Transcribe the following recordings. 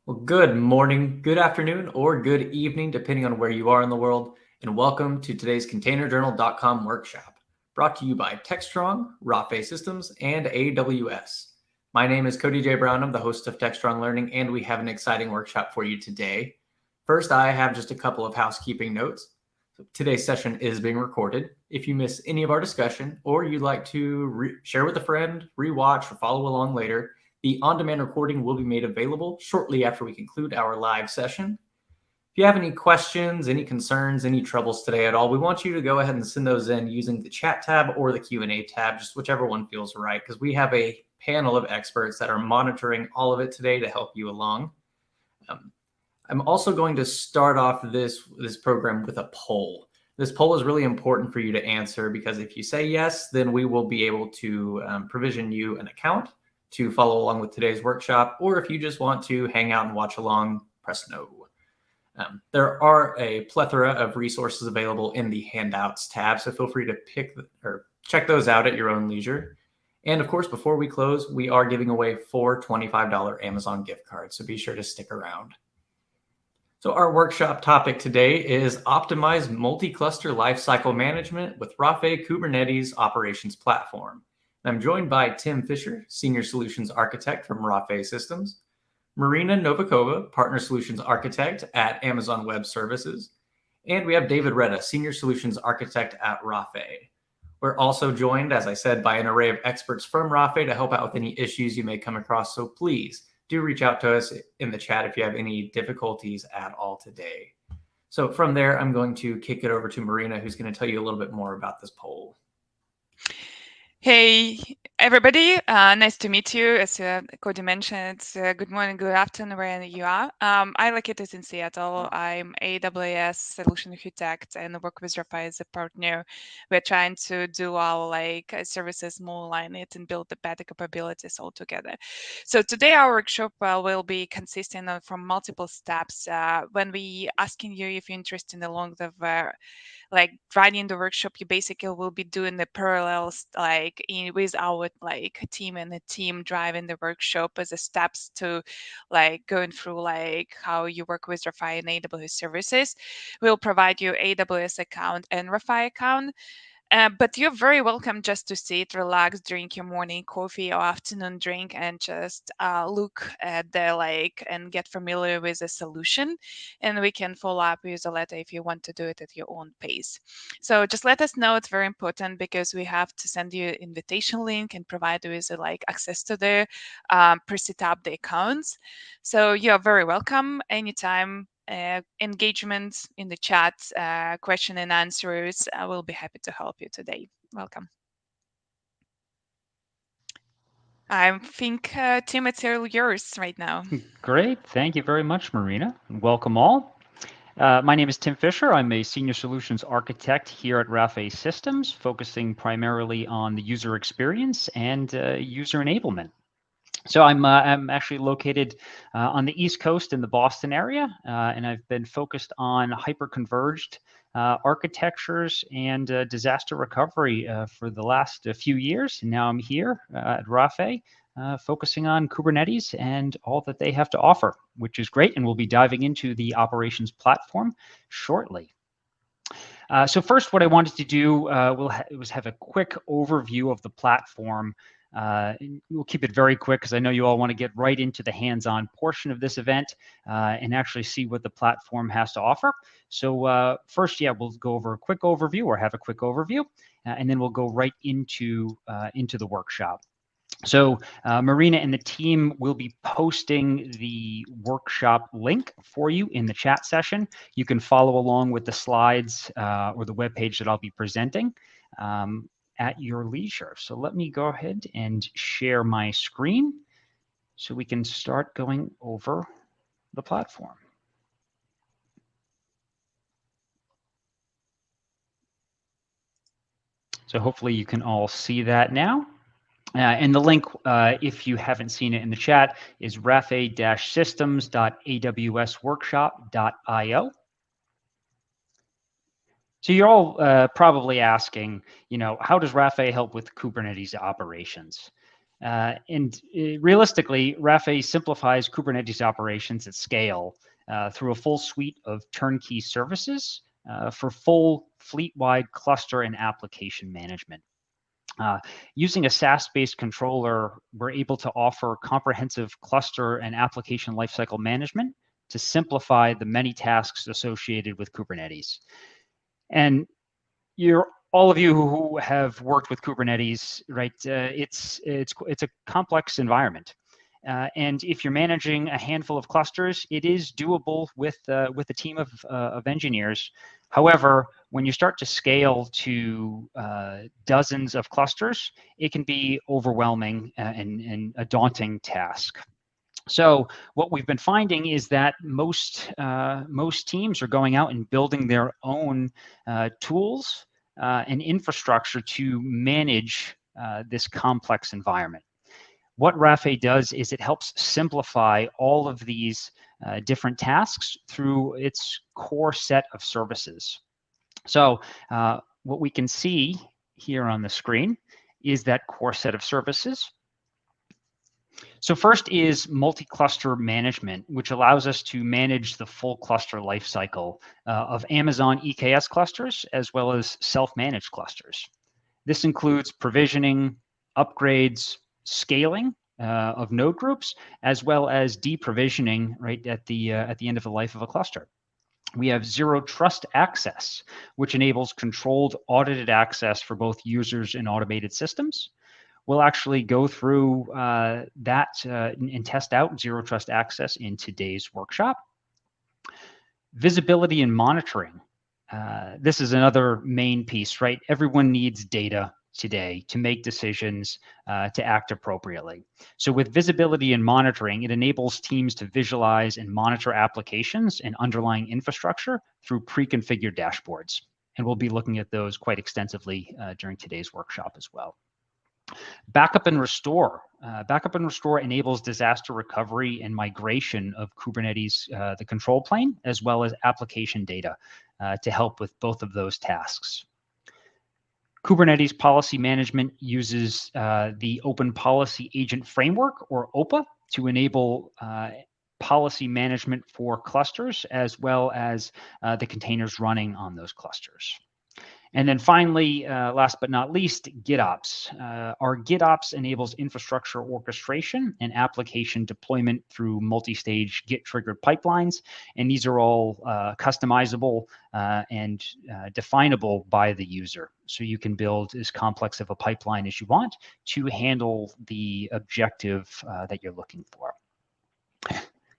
Well, good morning, good afternoon, or good evening, depending on where you are in the world, and welcome to today's ContainerJournal.com workshop, brought to you by Techstrong, Rafay Systems, and AWS. My name is Cody J. Brown. I'm the host of Techstrong Learning, and we have an exciting workshop for you today. First, I have just a couple of housekeeping notes. Today's session is being recorded. If you miss any of our discussion, or you'd like to share with a friend, rewatch, or follow along later, the on-demand recording will be made available shortly after we conclude our live session. If you have any questions, any concerns, any troubles today at all, we want you to go ahead and send those in using the chat tab or the Q&A tab, just whichever one feels right, because we have a panel of experts that are monitoring all of it today to help you along. I'm also going to start off this program with a poll. This poll is really important for you to answer because if you say yes, then we will be able to provision you an account to follow along with today's workshop, or if you just want to hang out and watch along, press no. There are a plethora of resources available in the handouts tab, so feel free to pick or check those out at your own leisure. And of course, before we close, we are giving away 4 $25 Amazon gift cards, so be sure to stick around. So our workshop topic today is Optimize Multi-Cluster Lifecycle Management with Rafay Kubernetes Operations Platform. I'm joined by Tim Fisher, Senior Solutions Architect from Rafay Systems, Marina Novikova, Partner Solutions Architect at Amazon Web Services, and we have David Retta, Senior Solutions Architect at Rafay. We're also joined, as I said, by an array of experts from Rafay to help out with any issues you may come across, so please do reach out to us in the chat if you have any difficulties at all today. So from there, I'm going to kick it over to Marina, who's going to tell you a little bit more about this poll. Hey, everybody. Nice to meet you. As Cody mentioned, it's good morning, good afternoon, wherever you are. I located in Seattle. I'm AWS Solution Architect and work with Rafay as a partner. We're trying to do our services more align it and build the better capabilities all together. So today our workshop will be consisting of from multiple steps. When we asking you if you're interested along the running the workshop, you basically will be doing the parallels with our team and the team driving the workshop as a steps to going through how you work with Rafay and AWS services. We'll provide you AWS account and Rafay account. But you're very welcome just to sit, relax, drink your morning coffee or afternoon drink, and just look at the and get familiar with the solution. And we can follow up with a letter if you want to do it at your own pace. So just let us know. It's very important because we have to send you an invitation link and provide you with access to the preset up the accounts. So you're very welcome anytime. Engagement in the chat, question and answers. I will be happy to help you today. Welcome. I think, Tim, it's all yours right now. Great. Thank you very much, Marina. Welcome all. My name is Tim Fisher. I'm a Senior Solutions Architect here at Rafay Systems, focusing primarily on the user experience and user enablement. So I'm actually located on the East Coast in the Boston area, and I've been focused on hyper-converged architectures and disaster recovery for the last few years. And now I'm here at Rafay, focusing on Kubernetes and all that they have to offer, which is great. And we'll be diving into the operations platform shortly. So first, what I wanted to do was have a quick overview of the platform. We'll keep it very quick because I know you all want to get right into the hands-on portion of this event and actually see what the platform has to offer. So first, we'll go over a quick overview or have a quick overview, and then we'll go right into the workshop. So Marina and the team will be posting the workshop link for you in the chat session. You can follow along with the slides or the webpage that I'll be presenting at your leisure. So let me go ahead and share my screen so we can start going over the platform. So hopefully you can all see that now. And the link, if you haven't seen it in the chat, is rafay-systems.awsworkshop.io. So you're all probably asking, how does Rafay help with Kubernetes operations? Realistically, Rafay simplifies Kubernetes operations at scale through a full suite of turnkey services for full fleet-wide cluster and application management. Using a SaaS-based controller, we're able to offer comprehensive cluster and application lifecycle management to simplify the many tasks associated with Kubernetes. And all of you who have worked with Kubernetes, right? It's a complex environment, and if you're managing a handful of clusters, it is doable with a team of engineers. However, when you start to scale to dozens of clusters, it can be overwhelming and a daunting task. So what we've been finding is that most teams are going out and building their own tools and infrastructure to manage this complex environment. What Rafay does is it helps simplify all of these different tasks through its core set of services. So what we can see here on the screen is that core set of services. So first is multi-cluster management, which allows us to manage the full cluster lifecycle of Amazon EKS clusters, as well as self-managed clusters. This includes provisioning, upgrades, scaling of node groups, as well as deprovisioning right at the end of the life of a cluster. We have zero trust access, which enables controlled, audited access for both users and automated systems. We'll actually go through that and test out zero trust access in today's workshop. Visibility and monitoring. This is another main piece, right? Everyone needs data today to make decisions, to act appropriately. So with visibility and monitoring, it enables teams to visualize and monitor applications and underlying infrastructure through pre-configured dashboards. And we'll be looking at those quite extensively during today's workshop as well. Backup and restore. Backup and restore enables disaster recovery and migration of Kubernetes, the control plane, as well as application data to help with both of those tasks. Kubernetes policy management uses the Open Policy Agent Framework, or OPA, to enable policy management for clusters, as well as the containers running on those clusters. And then finally, last but not least, GitOps. Our GitOps enables infrastructure orchestration and application deployment through multi-stage Git-triggered pipelines. And these are all customizable and definable by the user. So you can build as complex of a pipeline as you want to handle the objective that you're looking for.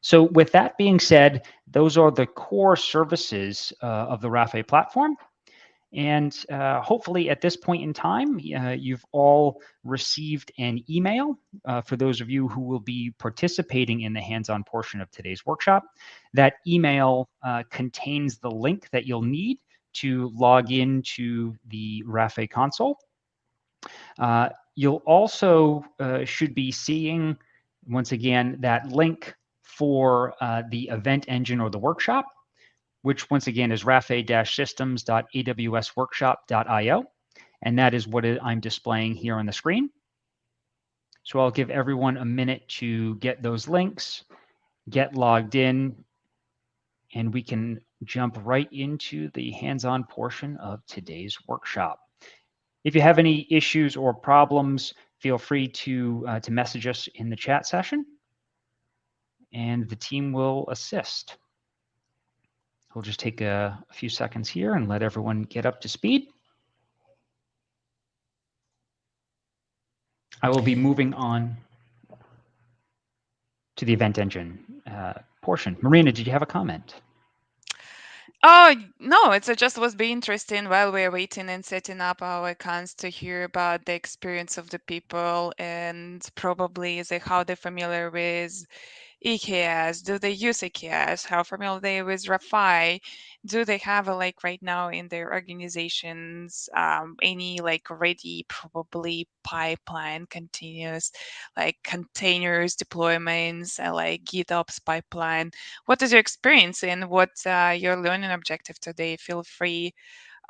So with that being said, those are the core services of the Rafay platform. And hopefully at this point in time, you've all received an email for those of you who will be participating in the hands-on portion of today's workshop. That email contains the link that you'll need to log into the Rafay console. You'll also should be seeing, once again, that link for the event engine or the workshop, which once again is rafay-systems.awsworkshop.io. And that is what I'm displaying here on the screen. So I'll give everyone a minute to get those links, get logged in, and we can jump right into the hands-on portion of today's workshop. If you have any issues or problems, feel free to message us in the chat session, and the team will assist. We'll just take a few seconds here and let everyone get up to speed. I will be moving on to the event engine portion. Marina, did you have a comment? Oh, no, it just was be interesting while we're waiting and setting up our accounts to hear about the experience of the people and probably how they're familiar with EKS. Do they use EKS? How familiar are they with Rafay? Do they have like right now in their organizations any like ready probably pipeline continuous like containers deployments like GitOps pipeline? What is your experience and what your learning objective today? Feel free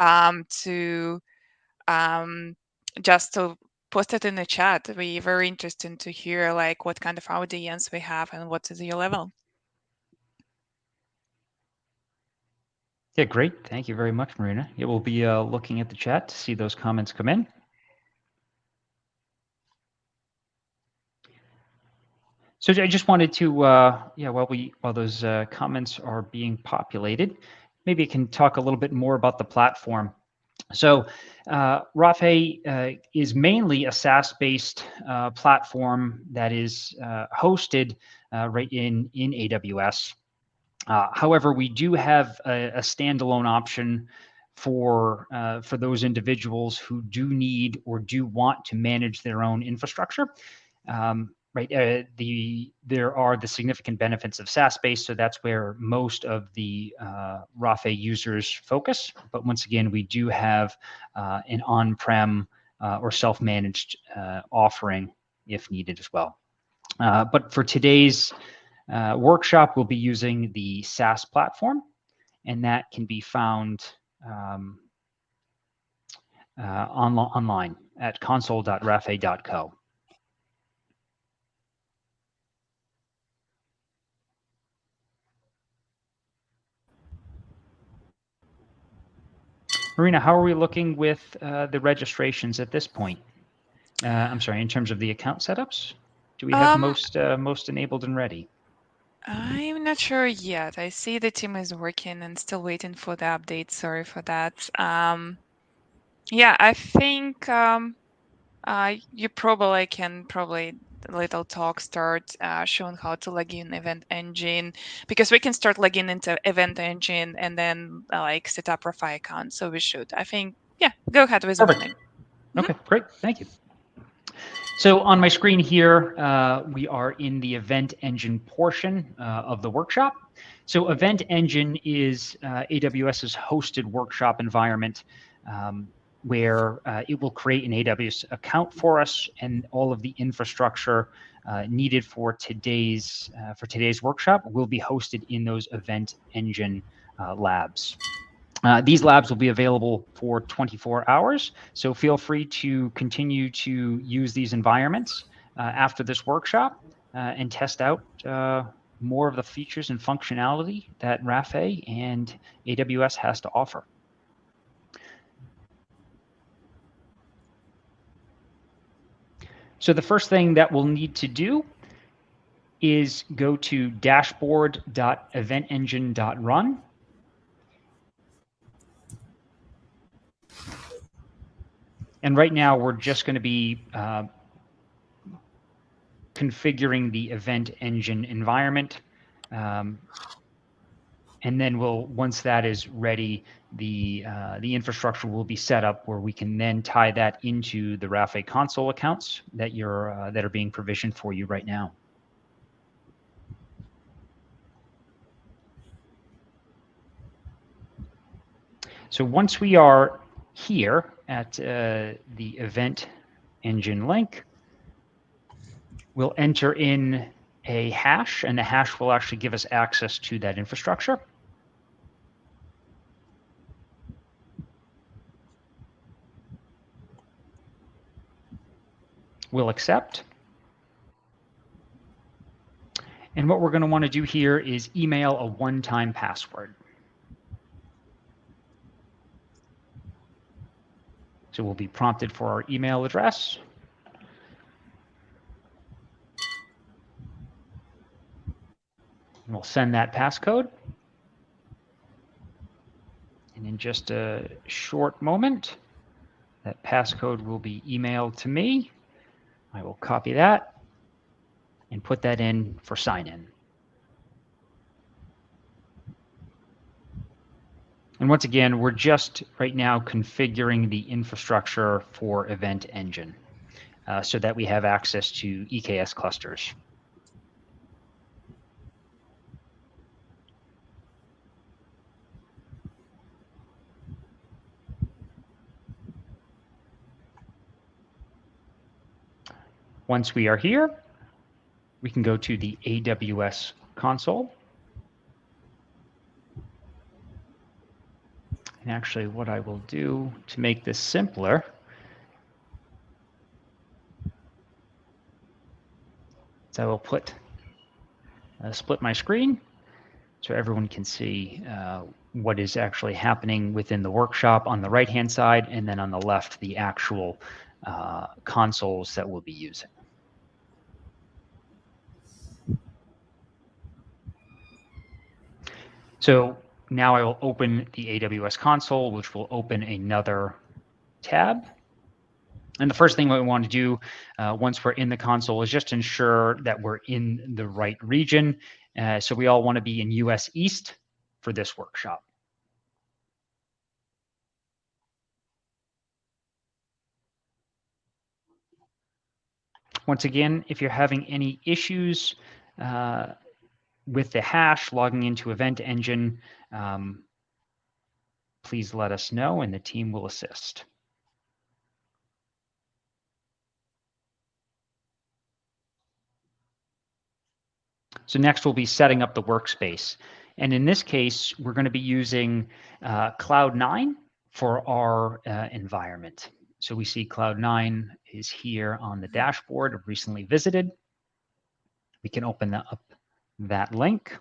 to just to post it in the chat. We're very interested to hear like what kind of audience we have and what is your level. Yeah, great. Thank you very much, Marina. Yeah, we'll be looking at the chat to see those comments come in. So I just wanted to, while those comments are being populated, maybe I can talk a little bit more about the platform. So Rafay is mainly a SaaS-based platform that is hosted right in AWS. However, we do have a standalone option for those individuals who do need or do want to manage their own infrastructure. Right, there are the significant benefits of SaaS-based, so that's where most of the Rafay users focus. But once again, we do have an on-prem or self-managed offering if needed as well. But for today's workshop, we'll be using the SaaS platform, and that can be found online at console.rafay.co. Marina, how are we looking with the registrations at this point? I'm sorry, in terms of the account setups, do we have most enabled and ready? I'm not sure yet. I see the team is working and still waiting for the update. Sorry for that. Yeah, I think you probably can little talk start showing how to log in Event Engine, because we can start logging into Event Engine and then like set up Rafay account. So we should. I think, yeah, go ahead with opening. Okay, great. Thank you. So on my screen here, we are in the Event Engine portion of the workshop. So Event Engine is AWS's hosted workshop environment where it will create an AWS account for us, and all of the infrastructure needed for today's workshop will be hosted in those Event Engine labs. These labs will be available for 24 hours, so feel free to continue to use these environments after this workshop and test out more of the features and functionality that Rafay and AWS has to offer. So the first thing that we'll need to do is go to dashboard.eventengine.run. And right now, we're just going to be configuring the Event Engine environment. And then once that is ready, the infrastructure will be set up where we can then tie that into the Rafay console accounts that are being provisioned for you right now. So once we are here at the Event Engine link, we'll enter in a hash, and the hash will actually give us access to that infrastructure. We'll accept. And what we're going to want to do here is email a one-time password. So we'll be prompted for our email address. And we'll send that passcode. And in just a short moment, that passcode will be emailed to me. I will copy that and put that in for sign-in. And once again, we're just right now configuring the infrastructure for Event Engine so that we have access to EKS clusters. Once we are here, we can go to the AWS console. And actually, what I will do to make this simpler So I will split my screen so everyone can see what is actually happening within the workshop on the right-hand side, and then on the left, the actual consoles that we'll be using. So now I will open the AWS console, which will open another tab. And the first thing we want to do once we're in the console is just ensure that we're in the right region. So we all want to be in US East for this workshop. Once again, if you're having any issues with the hash logging into Event Engine, please let us know and the team will assist. So next we'll be setting up the workspace. And in this case, we're going to be using Cloud9 for our environment. So we see Cloud9 is here on the dashboard, recently visited. We can open up that link.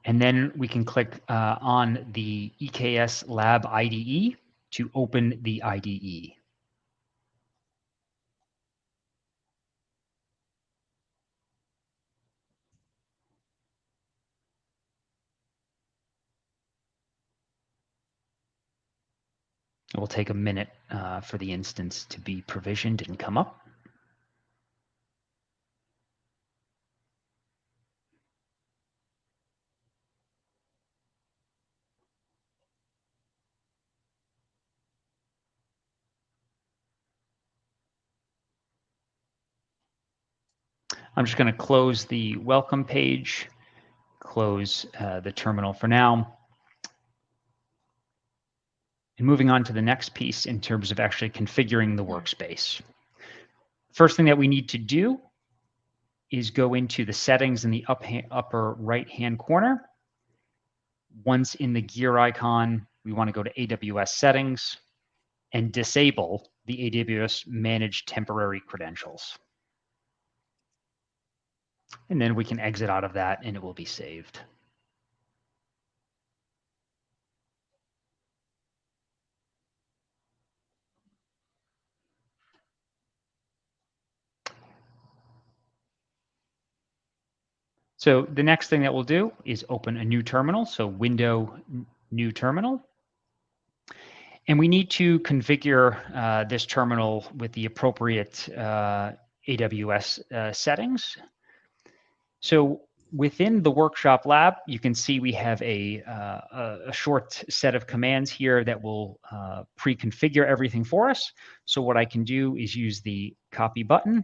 And then we can click on the EKS Lab IDE to open the IDE. It will take a minute for the instance to be provisioned and come up. I'm just going to close the welcome page, close the terminal for now. And moving on to the next piece in terms of actually configuring the workspace. First thing that we need to do is go into the settings in the upper right-hand corner. Once in the gear icon, we want to go to AWS settings and disable the AWS managed temporary credentials. And then we can exit out of that and it will be saved. So the next thing that we'll do is open a new terminal. So window, new terminal. And we need to configure this terminal with the appropriate AWS settings. So within the workshop lab, you can see we have a short set of commands here that will pre-configure everything for us. So what I can do is use the copy button,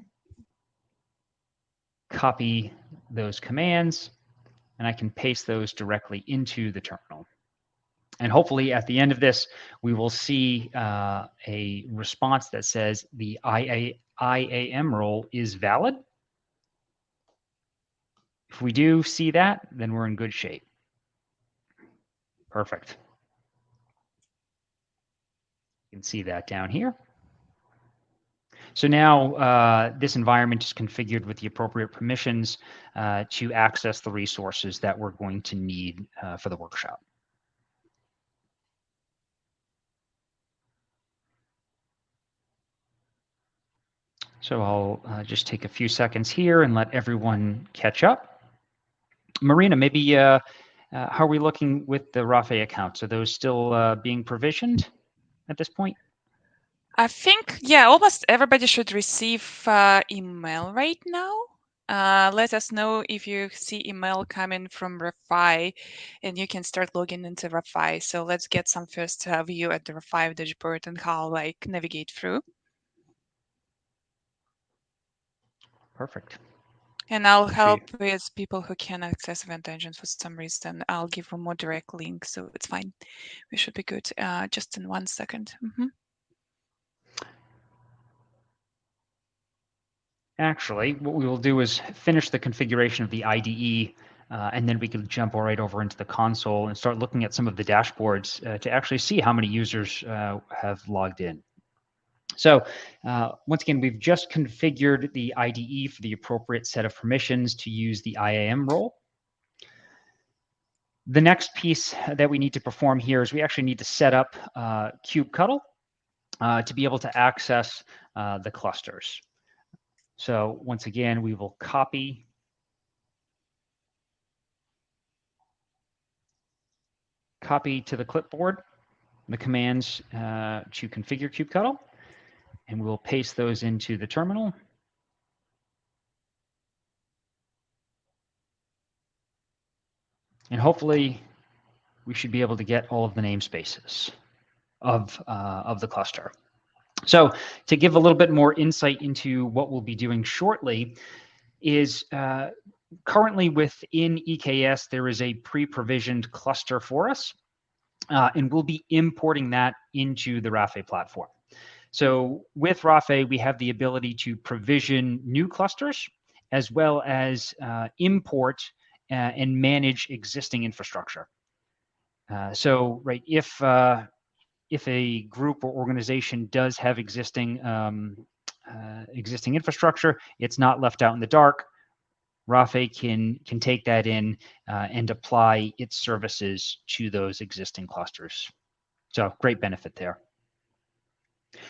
copy those commands, and I can paste those directly into the terminal. And hopefully at the end of this, we will see a response that says the IAM role is valid. If we do see that, then we're in good shape. Perfect. You can see that down here. So now this environment is configured with the appropriate permissions to access the resources that we're going to need for the workshop. So I'll just take a few seconds here and let everyone catch up. Marina, maybe how are we looking with the Rafay accounts? Are those still being provisioned at this point? I think, yeah, almost everybody should receive email right now. Let us know if you see email coming from Rafay and you can start logging into Rafay. So let's get some first view at the Rafay dashboard and how like navigate through. Perfect. And I'll help with people who can't access Event Engine for some reason. I'll give a more direct link, so it's fine. We should be good. Just in 1 second. Actually, what we will do is finish the configuration of the IDE, and then we can jump right over into the console and start looking at some of the dashboards to actually see how many users have logged in. So once again, we've just configured the IDE for the appropriate set of permissions to use the IAM role. The next piece that we need to perform here is we actually need to set up kubectl to be able to access the clusters. So once again, we will copy to the clipboard the commands to configure kubectl, and we will paste those into the terminal. And hopefully, we should be able to get all of the namespaces of the cluster. So to give a little bit more insight into what we'll be doing shortly is currently within EKS, there is a pre-provisioned cluster for us, and we'll be importing that into the Rafay platform. So with Rafay, we have the ability to provision new clusters as well as import and manage existing infrastructure. So right, if a group or organization does have existing infrastructure, it's not left out in the dark. Rafay can take that in and apply its services to those existing clusters. So great benefit there.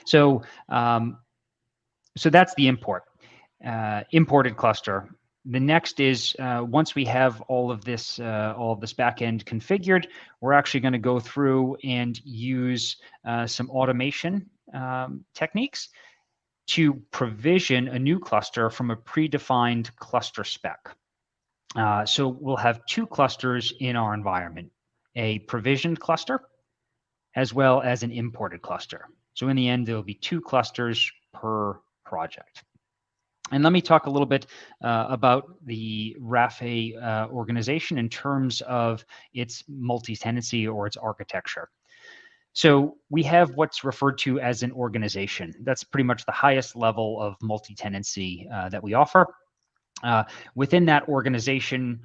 So so that's the imported cluster. The next is once we have all of this backend configured, we're actually going to go through and use some automation techniques to provision a new cluster from a predefined cluster spec. So we'll have two clusters in our environment, a provisioned cluster as well as an imported cluster. So in the end, there will be two clusters per project. And let me talk a little bit about the Rafay organization in terms of its multi-tenancy or its architecture. So we have what's referred to as an organization. That's pretty much the highest level of multi-tenancy that we offer. Within that organization,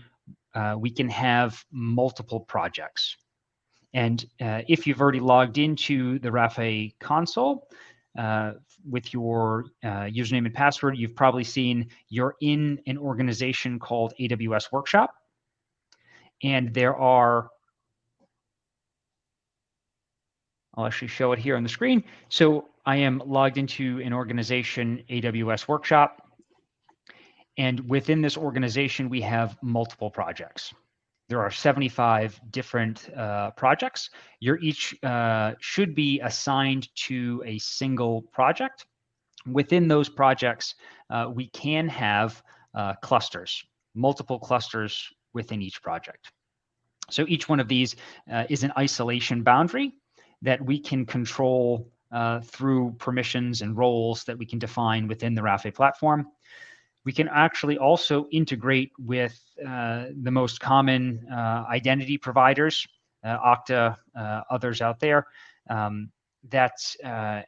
we can have multiple projects. And if you've already logged into the Rafay console with your username and password, you've probably seen you're in an organization called AWS Workshop. And there are, I'll actually show it here on the screen. So I am logged into an organization, AWS Workshop. And within this organization, we have multiple projects. There are 75 different projects. You're each should be assigned to a single project. Within those projects, we can have clusters, multiple clusters within each project. So each one of these is an isolation boundary that we can control through permissions and roles that we can define within the Rafay platform. We can actually also integrate with the most common identity providers, Okta, others out there, and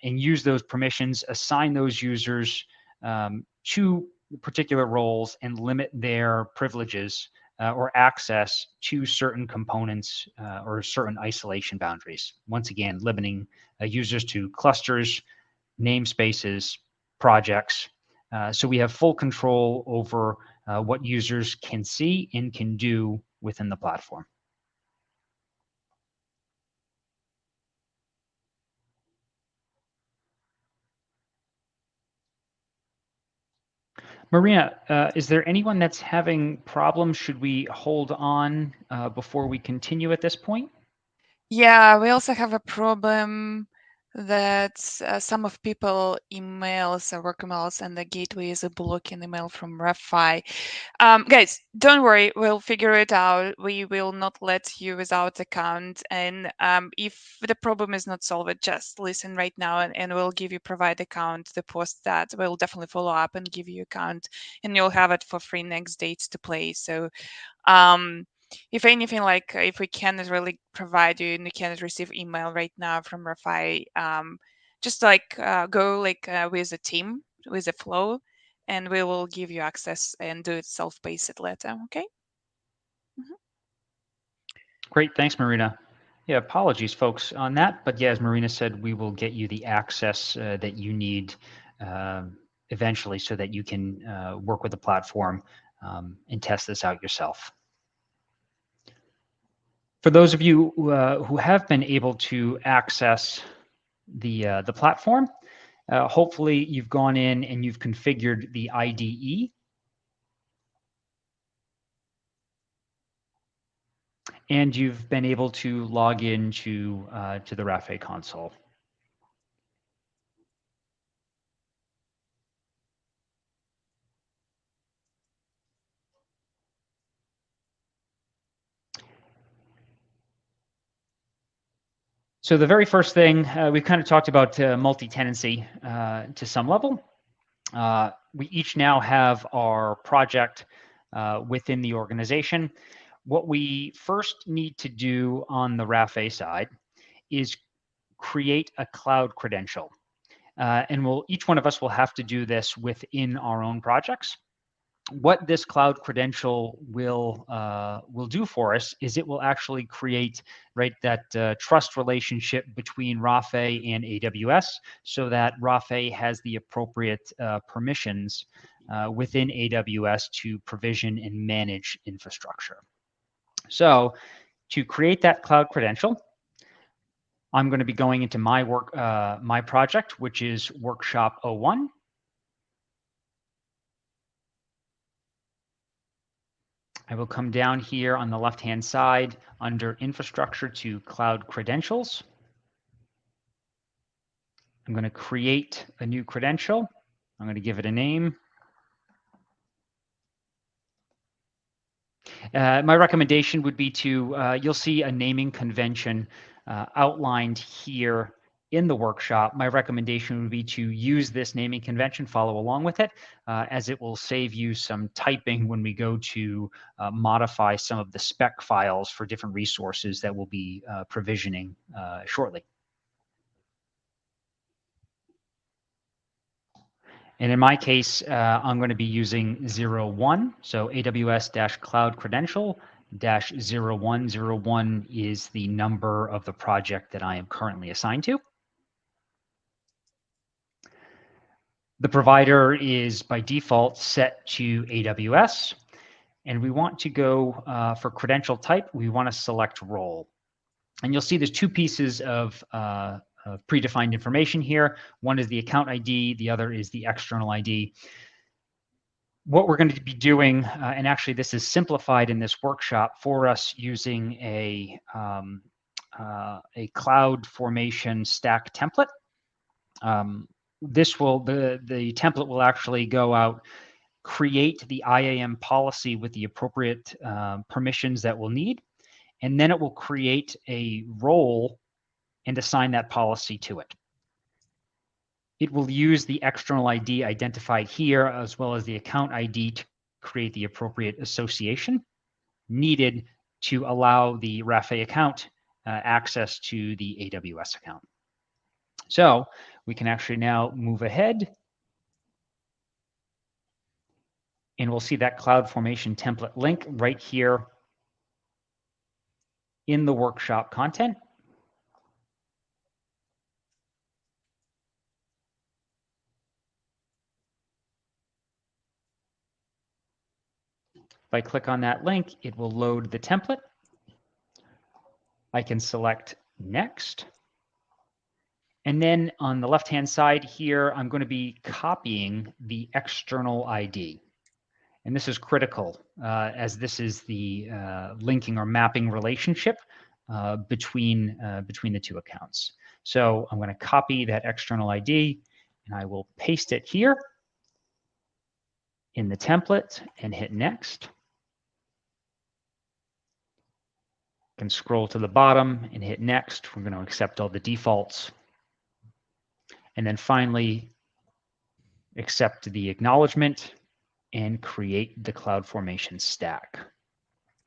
use those permissions, assign those users to particular roles, and limit their privileges or access to certain components or certain isolation boundaries. Once again, limiting users to clusters, namespaces, projects. So we have full control over what users can see and can do within the platform. Marina, is there anyone that's having problems? Should we hold on before we continue at this point? Yeah, we also have a problem that some of people emails, work emails, and the gateway is a blocking email from Rafay. Guys, don't worry, we'll figure it out. We will not let you without account. And if the problem is not solved, just listen right now, and we'll give you provide account to post that. We'll definitely follow up and give you account, and you'll have it for free next dates to play. So if anything, like if we cannot really provide you and you cannot receive email right now from Rafay, just like go like with a team, with a flow, and we will give you access and do it self-paced later. Okay. Great, thanks, Marina. Yeah, apologies, folks, on that. But yeah, as Marina said, we will get you the access that you need eventually so that you can work with the platform and test this out yourself. For those of you who have been able to access the platform, hopefully you've gone in and you've configured the IDE. And you've been able to log into to the Rafay console. So the very first thing, we've kind of talked about multi-tenancy to some level. We each now have our project within the organization. What we first need to do on the Rafay side is create a cloud credential. And each one of us will have to do this within our own projects. What this cloud credential will do for us is it will actually create that trust relationship between Rafay and AWS, so that Rafay has the appropriate permissions within AWS to provision and manage infrastructure. So to create that cloud credential, I'm going to be going into my project, which is Workshop 01. I will come down here on the left-hand side under Infrastructure to Cloud Credentials. I'm going to create a new credential. I'm going to give it a name. My recommendation would be you'll see a naming convention outlined here in the workshop. My recommendation would be to use this naming convention, follow along with it, as it will save you some typing when we go to modify some of the spec files for different resources that we'll be provisioning shortly. And in my case, I'm going to be using 01. So AWS-cloud credential -01. 01 is the number of the project that I am currently assigned to. The provider is by default set to AWS, and we want to go for credential type. We want to select role, and you'll see there's two pieces of predefined information here. One is the account ID, the other is the external ID. What we're going to be doing, and actually this is simplified in this workshop for us using a cloud formation stack template. The template will actually go out, create the IAM policy with the appropriate permissions that we'll need, and then it will create a role and assign that policy to it. It will use the external ID identified here, as well as the account ID, to create the appropriate association needed to allow the Rafay account access to the AWS account. So we can actually now move ahead, and we'll see that cloud formation template link right here in the workshop content. If I click on that link, it will load the template. I can select Next. And then on the left-hand side here, I'm going to be copying the external ID. And this is critical, as this is the linking or mapping relationship between the two accounts. So I'm going to copy that external ID, and I will paste it here in the template and hit Next. I can scroll to the bottom and hit Next. We're going to accept all the defaults. And then finally, accept the acknowledgement and create the CloudFormation stack.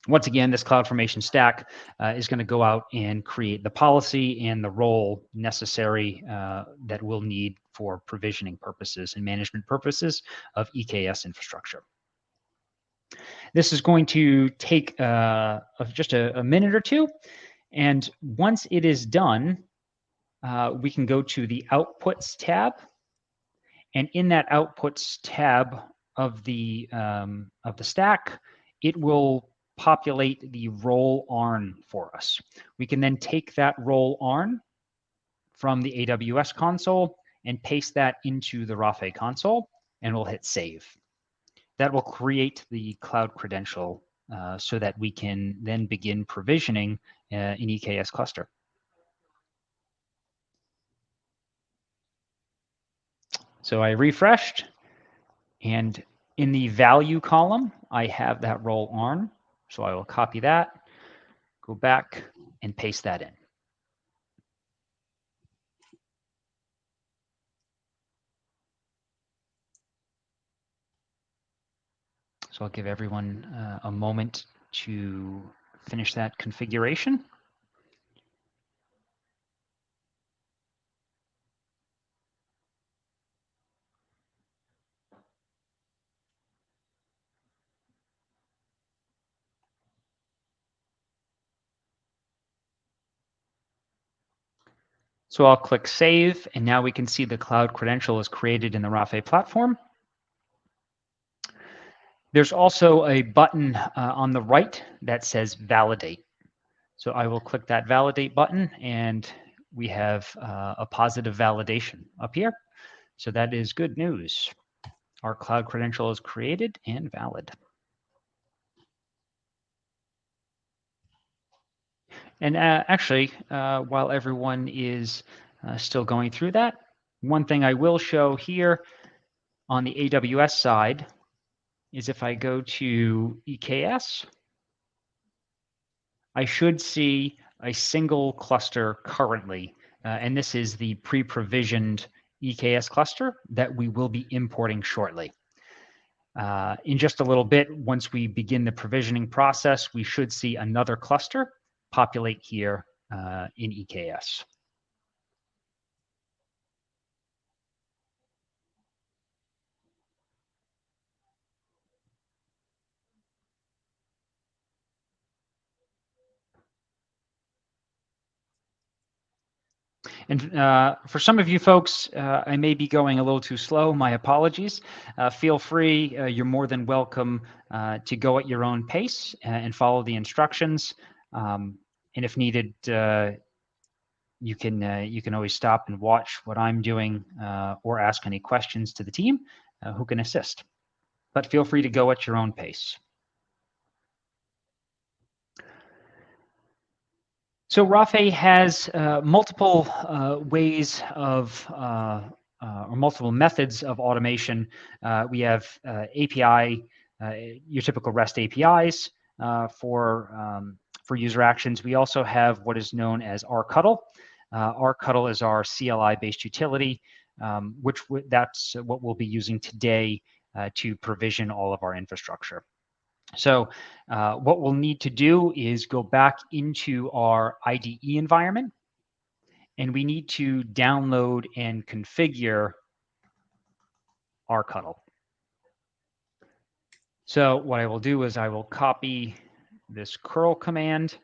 Once again, this CloudFormation stack is going to go out and create the policy and the role necessary that we'll need for provisioning purposes and management purposes of EKS infrastructure. This is going to take just a minute or two, And once it is done, we can go to the Outputs tab. And in that Outputs tab of the stack, it will populate the role ARN for us. We can then take that role ARN from the AWS console and paste that into the Rafay console, and we'll hit save. That will create the cloud credential so that we can then begin provisioning in EKS Cluster. So I refreshed, and in the value column, I have that role ARN. So I will copy that, go back, and paste that in. So I'll give everyone a moment to finish that configuration. So I'll click Save, and now we can see the cloud credential is created in the Rafay platform. There's also a button on the right that says Validate. So I will click that Validate button, and we have a positive validation up here. So that is good news. Our cloud credential is created and valid. And actually, while everyone is still going through that, one thing I will show here on the AWS side is if I go to EKS, I should see a single cluster currently, and this is the pre-provisioned EKS cluster that we will be importing shortly. In just a little bit, once we begin the provisioning process, we should see another cluster populate here in EKS. And for some of you folks, I may be going a little too slow. My apologies. Feel free. You're more than welcome to go at your own pace and follow the instructions. And if needed, you can always stop and watch what I'm doing or ask any questions to the team who can assist. But feel free to go at your own pace. So Rafay has multiple ways of or multiple methods of automation. We have API, your typical REST APIs for user actions. We also have what is known as rcutl. Rcutl is our CLI-based utility, that's what we'll be using today to provision all of our infrastructure. So what we'll need to do is go back into our IDE environment, and we need to download and configure rcutl. So what I will do is I will copy this curl command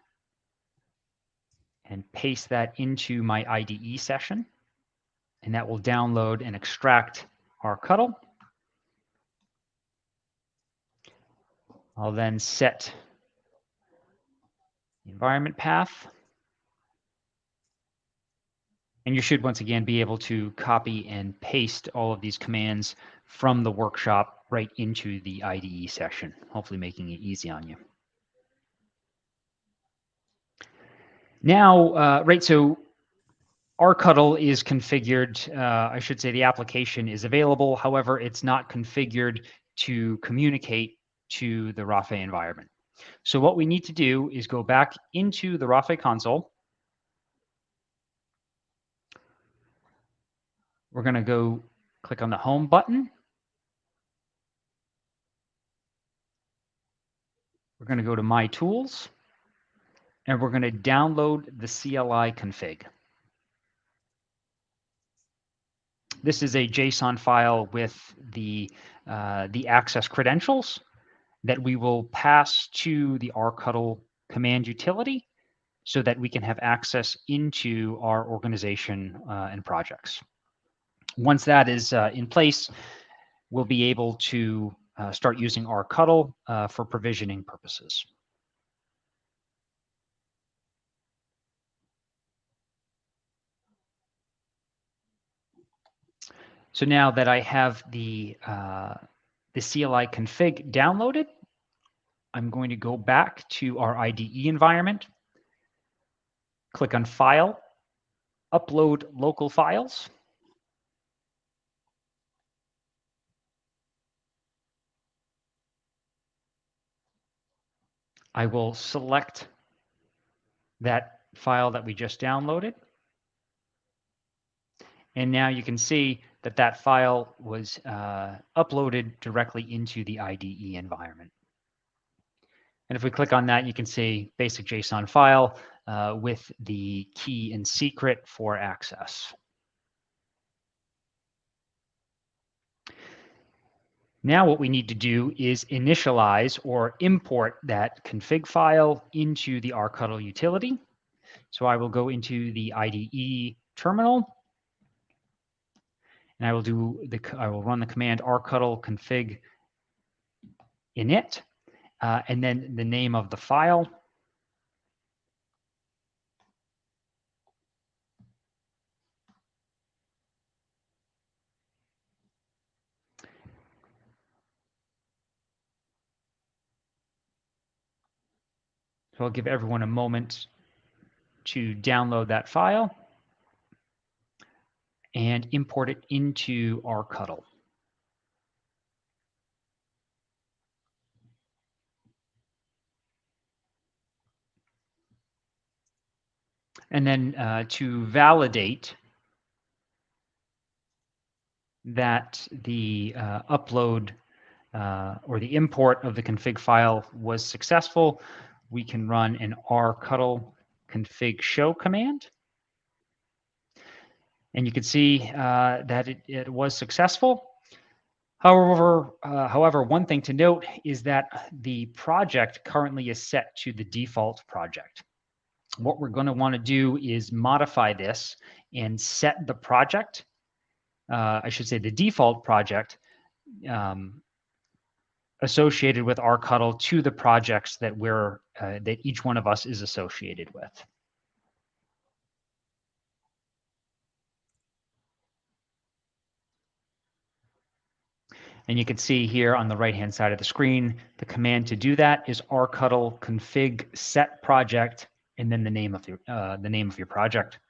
and paste that into my IDE session, and that will download and extract rcutl. I'll then set the environment path. And you should, once again, be able to copy and paste all of these commands from the workshop right into the IDE session, hopefully making it easy on you. Now, so rcutl is configured. I should say the application is available. However, it's not configured to communicate to the Rafay environment. So what we need to do is go back into the Rafay console. We're going to go click on the Home button. We're going to go to My Tools, and we're going to download the CLI config. This is a JSON file with the access credentials that we will pass to the rcutl command utility so that we can have access into our organization and projects. Once that is in place, we'll be able to start using our Cuddle for provisioning purposes. So now that I have the CLI config downloaded, I'm going to go back to our IDE environment, click on File, Upload Local Files. I will select that file that we just downloaded. And now you can see that that file was uploaded directly into the IDE environment. And if we click on that, you can see basic JSON file with the key and secret for access. Now what we need to do is initialize or import that config file into the rcuddle utility. So I will go into the IDE terminal, and I will run the command rcuddle config init, and then the name of the file. So I'll give everyone a moment to download that file and import it into rcuddle. And then to validate that the upload or the import of the config file was successful, we can run an rcuddle config show command. And you can see that it was successful. However, one thing to note is that the project currently is set to the default project. What we're going to want to do is modify this and set the project, I should say the default project, associated with rcuddle to the projects that that each one of us is associated with. And you can see here on the right-hand side of the screen, the command to do that is rcuddle config set project, and then the name of your project.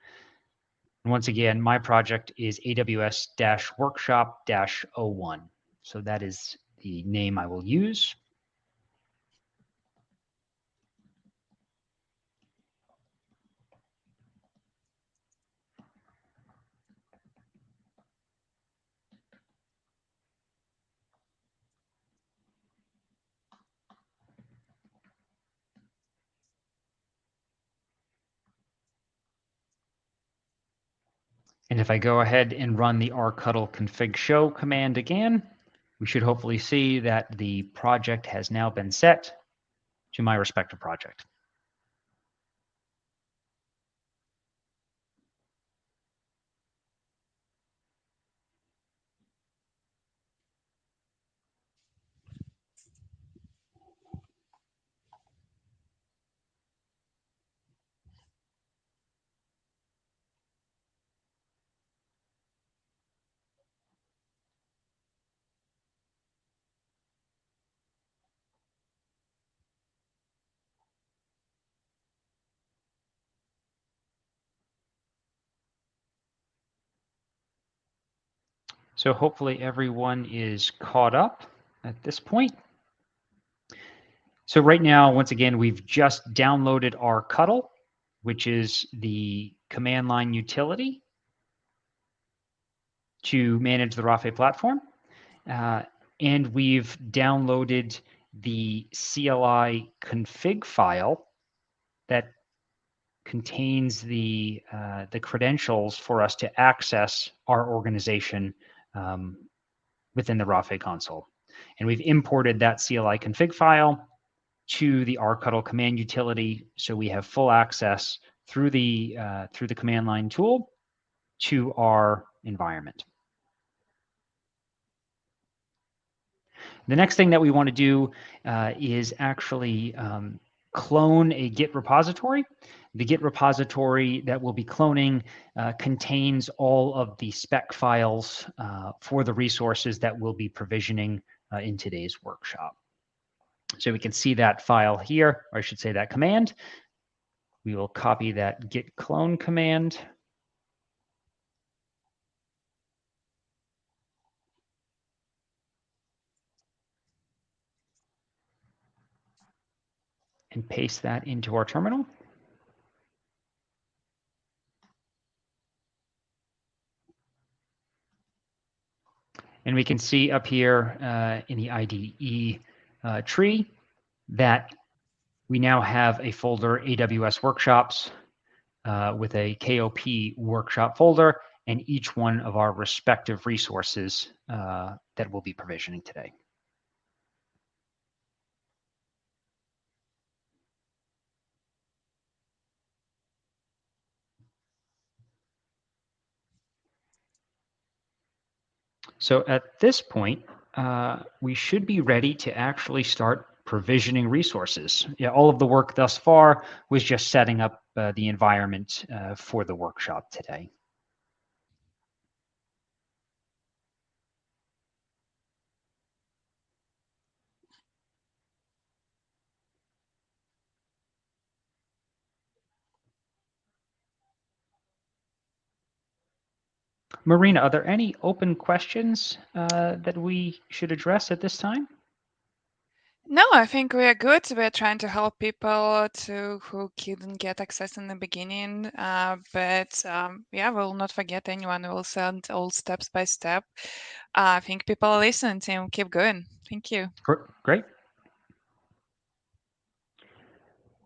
And once again, my project is AWS-workshop-01. So that is the name I will use. And if I go ahead and run the rcuddle config show command again, we should hopefully see that the project has now been set to my respective project. So hopefully everyone is caught up at this point. So right now, once again, we've just downloaded rcuddle, which is the command line utility to manage the Rafay platform. And we've downloaded the CLI config file that contains the credentials for us to access our organization within the Rafay console. And we've imported that CLI config file to the rctl command utility, so we have full access through the command line tool to our environment. The next thing that we want to do is actually clone a Git repository. The Git repository that we'll be cloning contains all of the spec files for the resources that we'll be provisioning in today's workshop. So we can see that file here, or I should say that command. We will copy that git clone command. And paste that into our terminal. And we can see up here in the IDE tree that we now have a folder, AWS Workshops, with a KOP workshop folder, and each one of our respective resources that we'll be provisioning today. So at this point, we should be ready to actually start provisioning resources. Yeah, all of the work thus far was just setting up the environment for the workshop today. Marina, are there any open questions that we should address at this time? No, I think we are good. We're trying to help people who couldn't get access in the beginning. Yeah, we'll not forget anyone. We'll send all steps by step. I think people are listening, Tim. Keep going. Thank you. Great.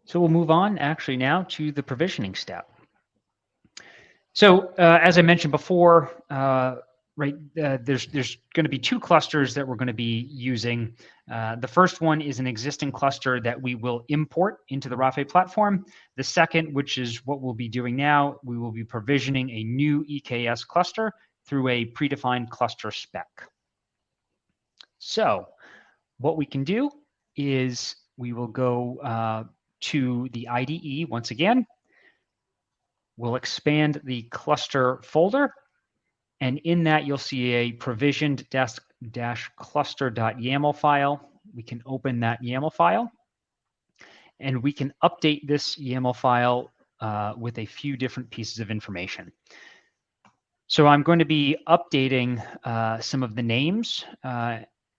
So we'll move on actually now to the provisioning step. So as I mentioned before, there's going to be two clusters that we're going to be using. The first one is an existing cluster that we will import into the Rafay platform. The second, which is what we'll be doing now, we will be provisioning a new EKS cluster through a predefined cluster spec. So what we can do is we will go to the IDE once again. We'll expand the cluster folder, and in that you'll see a provisioned -cluster.yaml file. We can open that YAML file, and we can update this YAML file with a few different pieces of information. So I'm going to be updating some of the names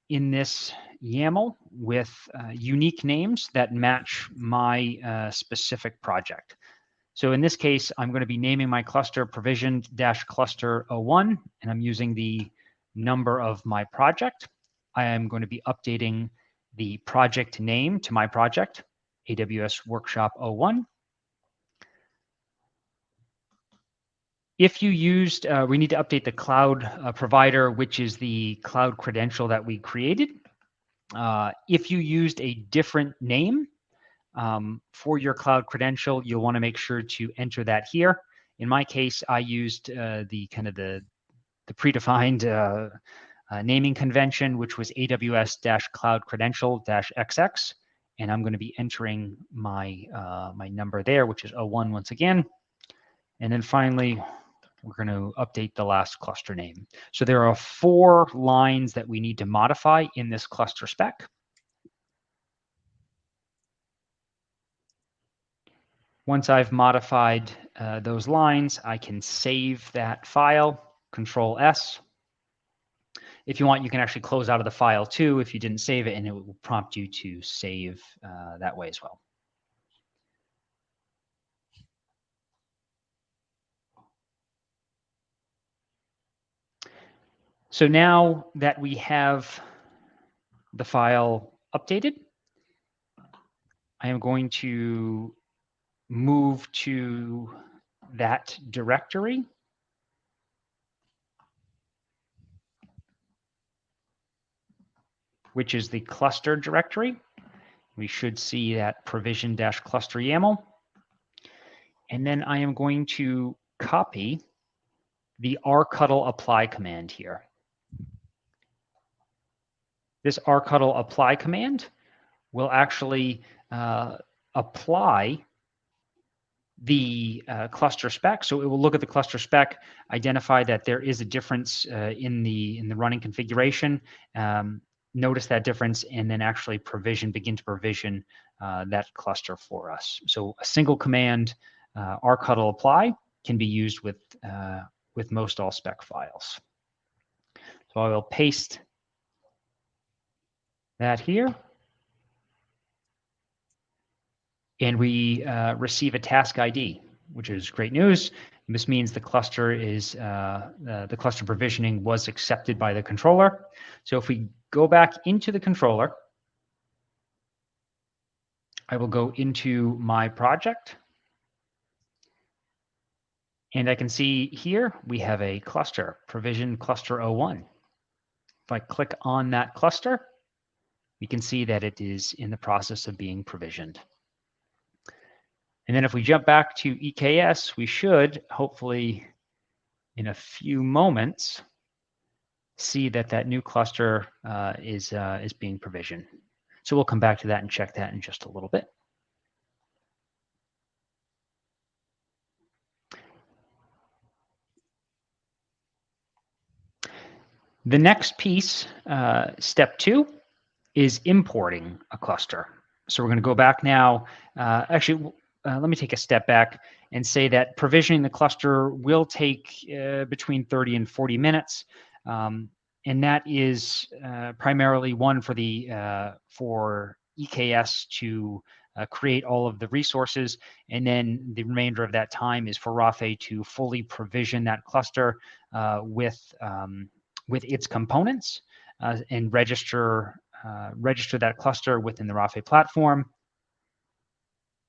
in this YAML with unique names that match my specific project. So in this case, I'm going to be naming my cluster provisioned -cluster 01, and I'm using the number of my project. I am going to be updating the project name to my project, AWS Workshop 01. If you used, we need to update the cloud provider, which is the cloud credential that we created. If you used a different name, for your cloud credential, you'll want to make sure to enter that here. In my case, I used the predefined naming convention, which was AWS-cloud credential-XX, and I'm going to be entering my my number there, which is 01 once again. And then finally, we're going to update the last cluster name. So there are 4 lines that we need to modify in this cluster spec. Once I've modified those lines, I can save that file, Control S. If you want, you can actually close out of the file too if you didn't save it, and it will prompt you to save that way as well. So now that we have the file updated, I am going to move to that directory, which is the cluster directory. we should see that provision-cluster YAML. And then I am going to copy the rcutl apply command here. This rcutl apply command will actually apply the cluster spec. So it will look at the cluster spec, identify that there is a difference in the running configuration, notice that difference, and then actually begin to provision that cluster for us. So a single command, rcutl apply, can be used with most all spec files. So I will paste that here. And we receive a task ID, which is great news. This means the cluster is the cluster provisioning was accepted by the controller. So if we go back into the controller, I will go into my project. And I can see here we have a cluster, provision cluster 01. If I click on that cluster, we can see that it is in the process of being provisioned. And then if we jump back to EKS, we should hopefully in a few moments see that that new cluster is being provisioned. So we'll come back to that and check that in just a little bit. The next piece, step 2, is importing a cluster. So we're going to go back now. Let me take a step back and say that provisioning the cluster will take between 30 and 40 minutes. And that is primarily one for EKS to create all of the resources. And then the remainder of that time is for Rafay to fully provision that cluster with its components and register that cluster within the Rafay platform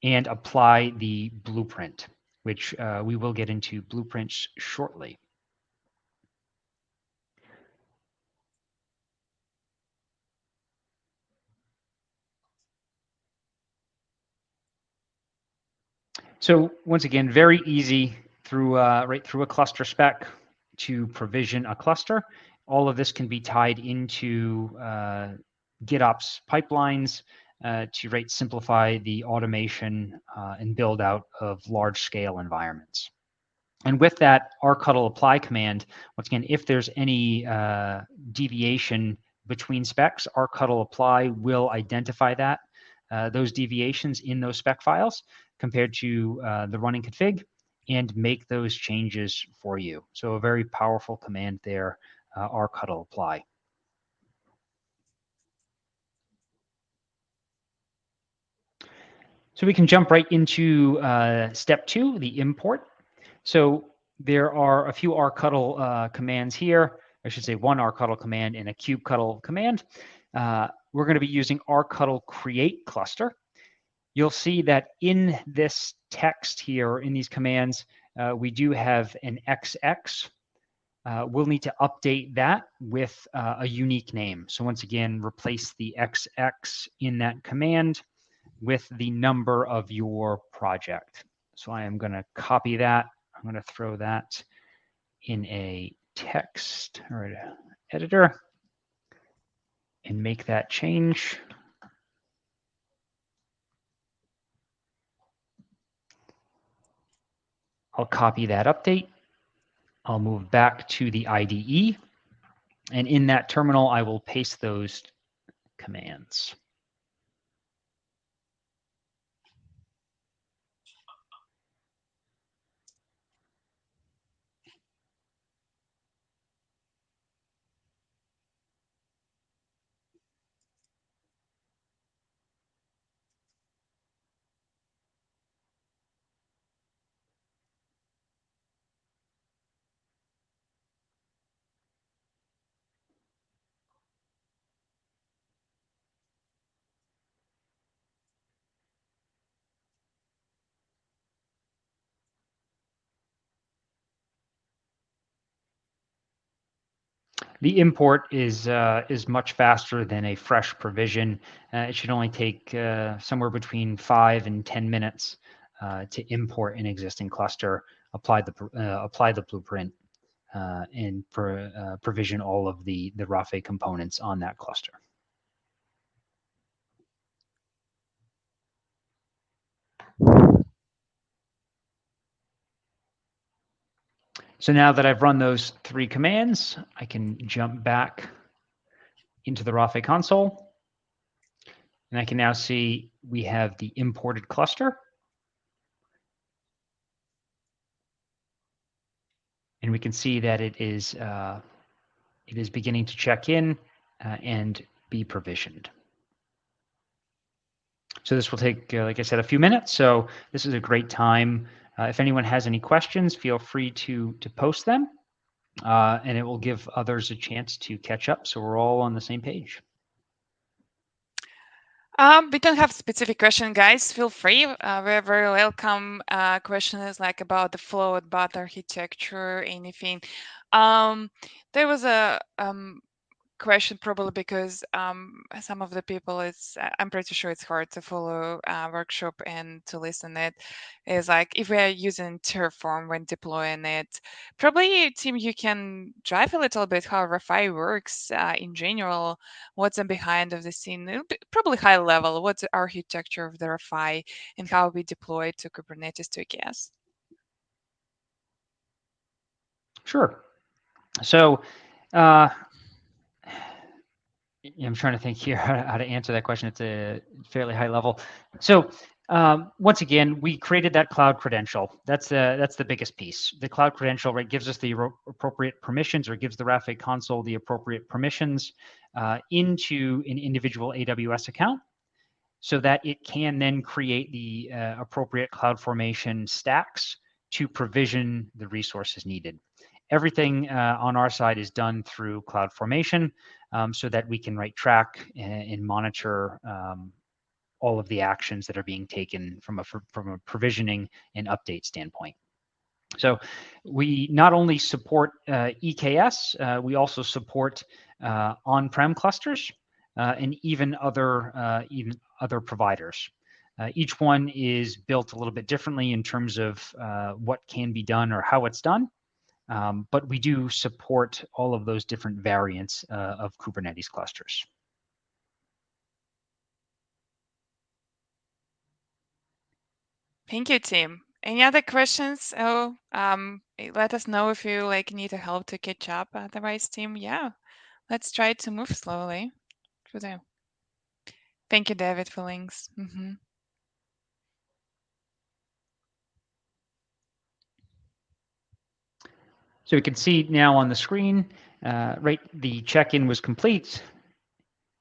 and apply the blueprint, which we will get into blueprints shortly. So once again, very easy right through a cluster spec to provision a cluster. All of this can be tied into GitOps pipelines to simplify the automation and build out of large scale environments. And with that rcutl apply command, once again, if there's any deviation between specs, rcutl apply will identify those deviations in those spec files compared to the running config and make those changes for you. So a very powerful command there, rcutl apply. So we can jump right into step 2, the import. So there are a few rcutl commands here. I should say one rcutl command and a kubectl command. We're going to be using rcutl create cluster. You'll see that in this text here, in these commands, we do have an XX. We'll need to update that with a unique name. So once again, replace the XX in that command with the number of your project. So I am going to copy that. I'm going to throw that in a text or an editor and make that change. I'll copy that update. I'll move back to the IDE. And in that terminal, I will paste those commands. The import is much faster than a fresh provision. It should only take somewhere between 5 and 10 minutes to import an existing cluster, apply the blueprint, and provision all of the Rafay components on that cluster. So now that I've run those 3 commands, I can jump back into the Rafay console. And I can now see we have the imported cluster. And we can see that it is beginning to check in and be provisioned. So this will take, like I said, a few minutes. So this is a great time. If anyone has any questions, feel free to post them, and it will give others a chance to catch up. So we're all on the same page. We don't have specific question, guys. Feel free. We're very welcome. Questions like about the flow, about architecture, anything. There was a question probably because some of the people, I'm pretty sure it's hard to follow workshop and to listen it, is like if we are using Terraform when deploying it, probably Tim, you can drive a little bit how Rafay works in general, what's the behind of the scene, probably high level, what's the architecture of the Rafay and how we deploy to Kubernetes to EKS. Sure. So I'm trying to think here how to answer that question. It's a fairly high level. So once again, we created that cloud credential. That's the biggest piece. The cloud credential, right, gives us the appropriate permissions, or gives the Rafay console the appropriate permissions into an individual AWS account, so that it can then create the appropriate CloudFormation stacks to provision the resources needed. Everything on our side is done through CloudFormation, so that we can track and monitor all of the actions that are being taken from a provisioning and update standpoint. So we not only support EKS, we also support on-prem clusters and even other providers. Each one is built a little bit differently in terms of what can be done or how it's done. But we do support all of those different variants of Kubernetes clusters. Thank you, Tim. Any other questions? Oh, let us know if you need help to catch up. Otherwise, Tim, yeah, let's try to move slowly through them. Thank you, David, for links. So we can see now on the screen, the check-in was complete.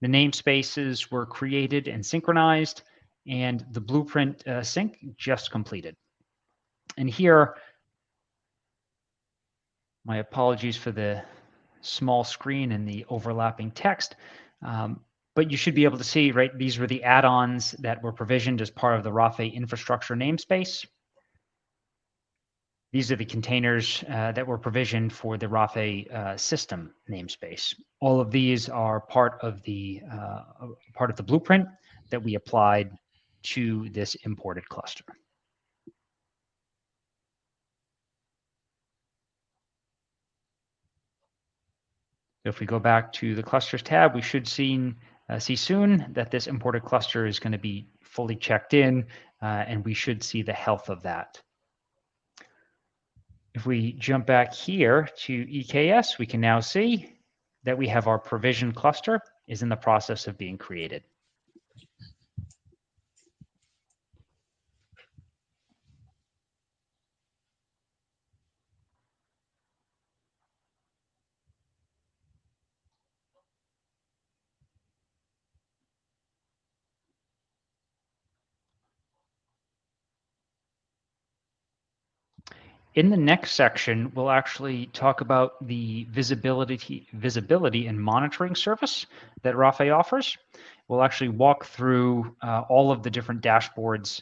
The namespaces were created and synchronized, and the blueprint sync just completed. And here, my apologies for the small screen and the overlapping text, but you should be able to see, these were the add-ons that were provisioned as part of the Rafay infrastructure namespace. These are the containers that were provisioned for the Rafay system namespace. All of these are part of the blueprint that we applied to this imported cluster. If we go back to the clusters tab, we should see soon that this imported cluster is going to be fully checked in, and we should see the health of that. If we jump back here to EKS, we can now see that we have our provision cluster is in the process of being created. In the next section, we'll actually talk about the visibility and monitoring service that Rafay offers. We'll actually walk through all of the different dashboards.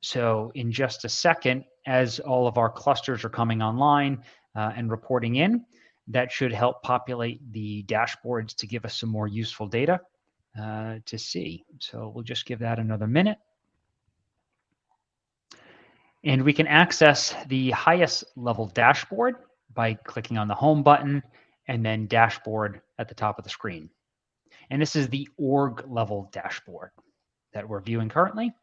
So in just a second, as all of our clusters are coming online and reporting in, that should help populate the dashboards to give us some more useful data to see. So we'll just give that another minute. And we can access the highest level dashboard by clicking on the home button and then dashboard at the top of the screen. And this is the org level dashboard that we're viewing currently.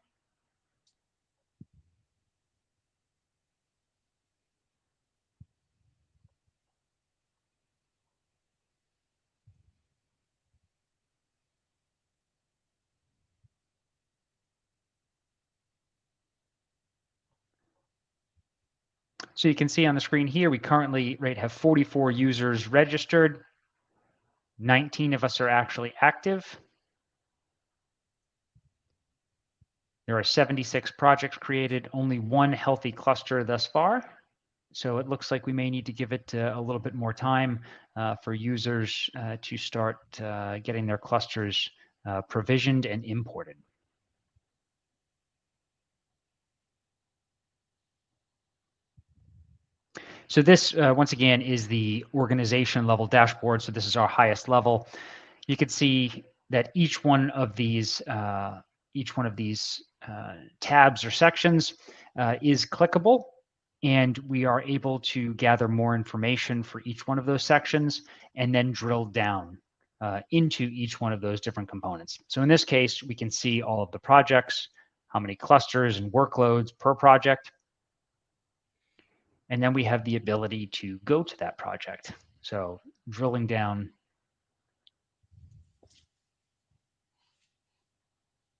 So you can see on the screen here, we currently have 44 users registered. 19 of us are actually active. There are 76 projects created, only one healthy cluster thus far. So it looks like we may need to give it a little bit more time for users to start getting their clusters provisioned and imported. So this, once again, is the organization level dashboard. So this is our highest level. You can see that each one of these tabs or sections is clickable, and we are able to gather more information for each one of those sections and then drill down into each one of those different components. So in this case, we can see all of the projects, how many clusters and workloads per project. And then we have the ability to go to that project. So drilling down.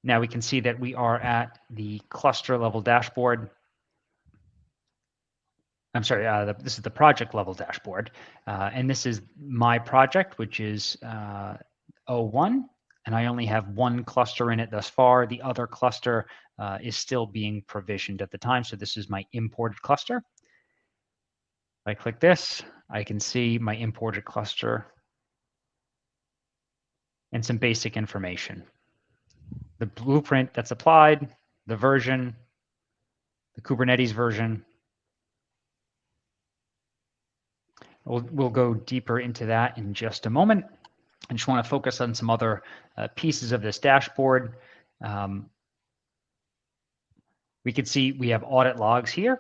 Now we can see that we are at the cluster level dashboard. I'm sorry, this is the project level dashboard. And this is my project, which is 01. And I only have one cluster in it thus far. The other cluster is still being provisioned at the time. So this is my imported cluster. If I click this, I can see my imported cluster and some basic information. The blueprint that's applied, the version, the Kubernetes version. We'll go deeper into that in just a moment. I just want to focus on some other pieces of this dashboard. We can see we have audit logs here.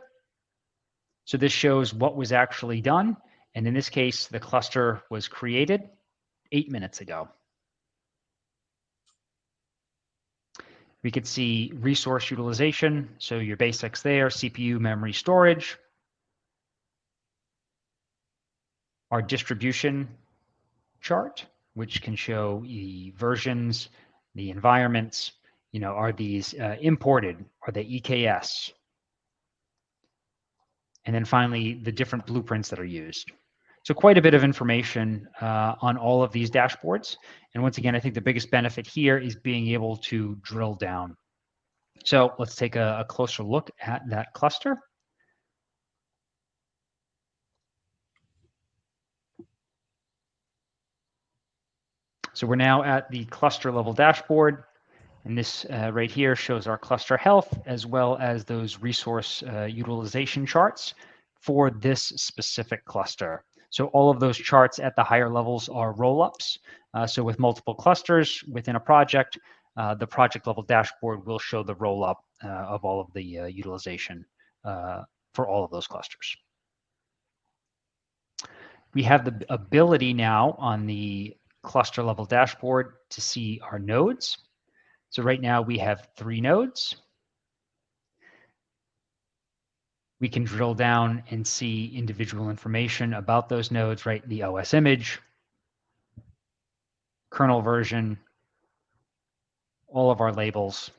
So this shows what was actually done. And in this case, the cluster was created 8 minutes ago. We could see resource utilization. So your basics there, CPU, memory, storage. Our distribution chart, which can show the versions, the environments, are these imported? Are they EKS? And then finally, the different blueprints that are used. So quite a bit of information on all of these dashboards. And once again, I think the biggest benefit here is being able to drill down. So let's take a closer look at that cluster. So we're now at the cluster level dashboard. And this right here shows our cluster health as well as those resource utilization charts for this specific cluster. So all of those charts at the higher levels are roll-ups. So with multiple clusters within a project, the project level dashboard will show the roll-up of all of the utilization for all of those clusters. We have the ability now on the cluster level dashboard to see our nodes. So right now we have 3 nodes. We can drill down and see individual information about those nodes, right? The OS image, kernel version, all of our labels.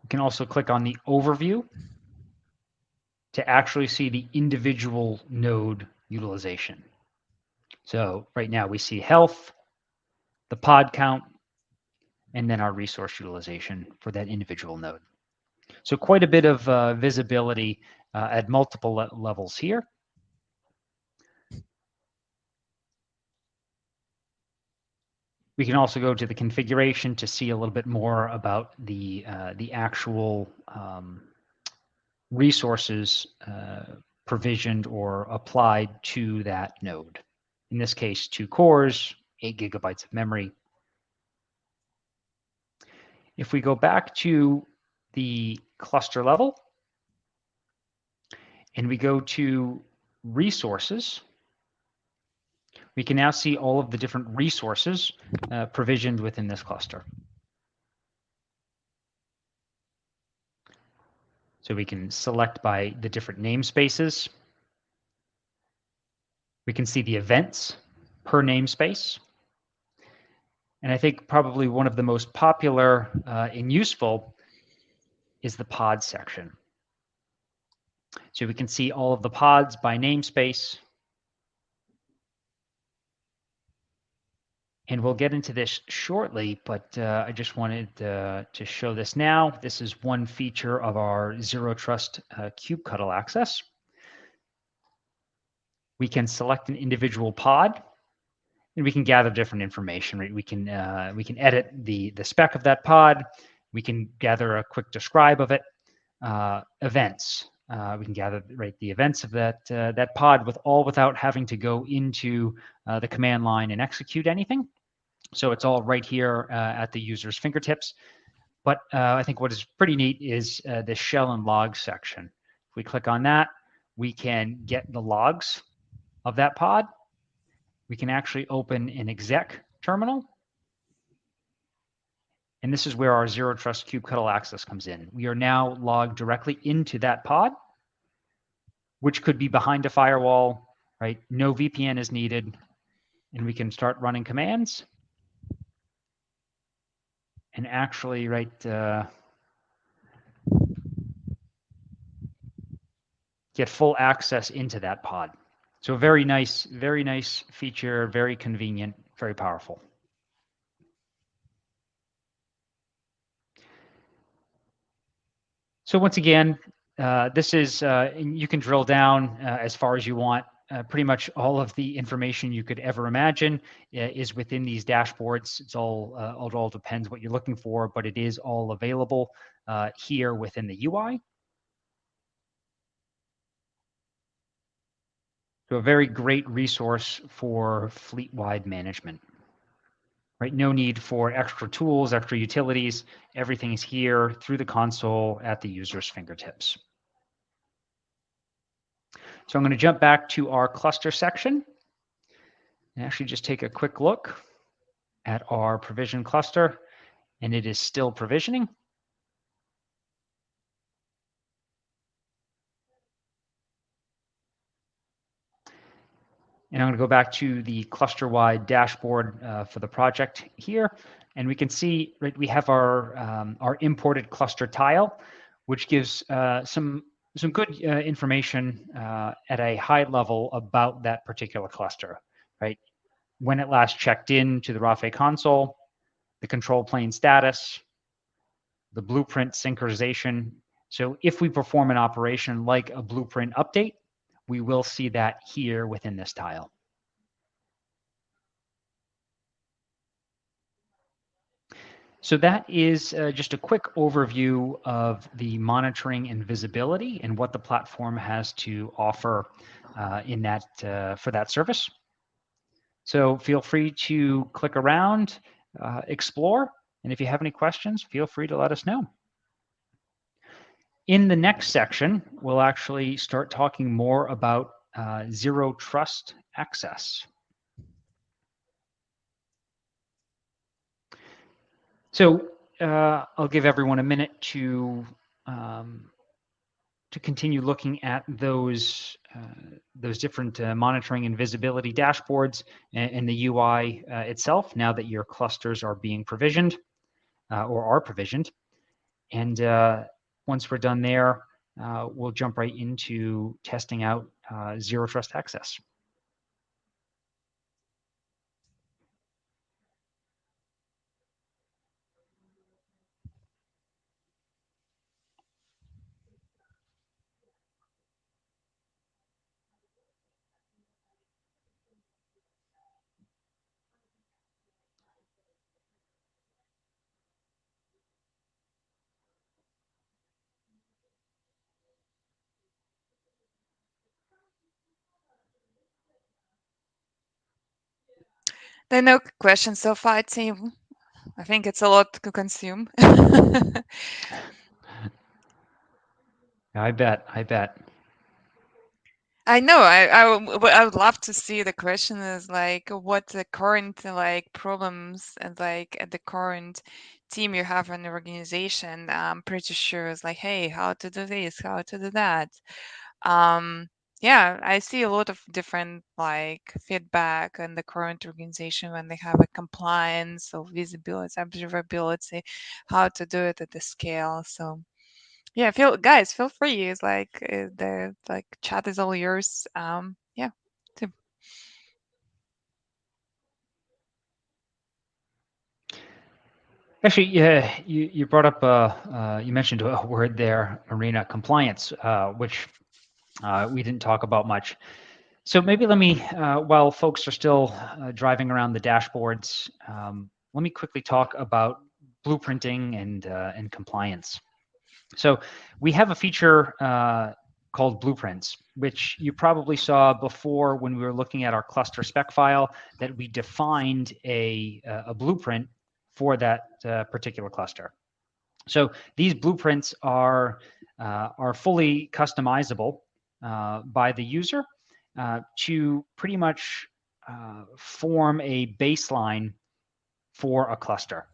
We can also click on the overview to actually see the individual node utilization. So right now we see health, the pod count, and then our resource utilization for that individual node. So quite a bit of visibility at multiple levels here. We can also go to the configuration to see a little bit more about the actual resources provisioned or applied to that node. In this case, 2 cores, 8 gigabytes of memory. If we go back to the cluster level and we go to resources, we can now see all of the different resources provisioned within this cluster. So we can select by the different namespaces. We can see the events per namespace. And I think probably one of the most popular and useful is the pod section. So we can see all of the pods by namespace. And we'll get into this shortly, but I just wanted to show this now. This is one feature of our Zero Trust kubectl access. We can select an individual pod, and we can gather different information. Right? We can edit the spec of that pod. We can gather a quick describe of it. Events. We can gather the events of that pod without having to go into the command line and execute anything. So it's all right here at the user's fingertips. But I think what is pretty neat is the shell and logs section. If we click on that, we can get the logs of that pod. We can actually open an exec terminal. And this is where our Zero Trust kubectl access comes in. We are now logged directly into that pod, which could be behind a firewall, right? No VPN is needed. And we can start running commands. And actually, get full access into that pod. So very nice feature, very convenient, very powerful. So once again, this is, you can drill down as far as you want. Pretty much all of the information you could ever imagine is within these dashboards. It all depends what you're looking for, but it is all available here within the UI. So a very great resource for fleet-wide management. Right? No need for extra tools, extra utilities. Everything is here through the console at the user's fingertips. So I'm going to jump back to our cluster section and actually just take a quick look at our provision cluster, and it is still provisioning. And I'm going to go back to the cluster-wide dashboard for the project here, and we can see we have our imported cluster tile, which gives some good information at a high level about that particular cluster. Right, when it last checked in to the Rafay console, the control plane status, the blueprint synchronization. So if we perform an operation like a blueprint update, we will see that here within this tile. So that is just a quick overview of the monitoring and visibility and what the platform has to offer in that for that service. So feel free to click around, explore, and if you have any questions, feel free to let us know. In the next section, we'll actually start talking more about zero trust access. So I'll give everyone a minute to continue looking at those different monitoring and visibility dashboards and the UI itself. Now that your clusters are being provisioned or are provisioned, and once we're done there, we'll jump right into testing out zero trust access. There are no questions so far, team. I think it's a lot to consume. I bet. I bet. I know. I would love to see the question is like what the current like problems and like at the current team you have in the organization. I'm pretty sure it's like, hey, how to do this, how to do that. Um, yeah, I see a lot of different like feedback in the current organization when they have a compliance or visibility, observability, how to do it at the scale. So yeah, feel free. It's like the like chat is all yours. Yeah. Tim. Actually, yeah, you brought up, you mentioned a word there, Marina, compliance, which we didn't talk about much. So maybe let me, while folks are still driving around the dashboards, let me quickly talk about blueprinting and compliance. So we have a feature called blueprints, which you probably saw before when we were looking at our cluster spec file, that we defined a blueprint for that particular cluster. So these blueprints are fully customizable by the user to pretty much form a baseline for a cluster.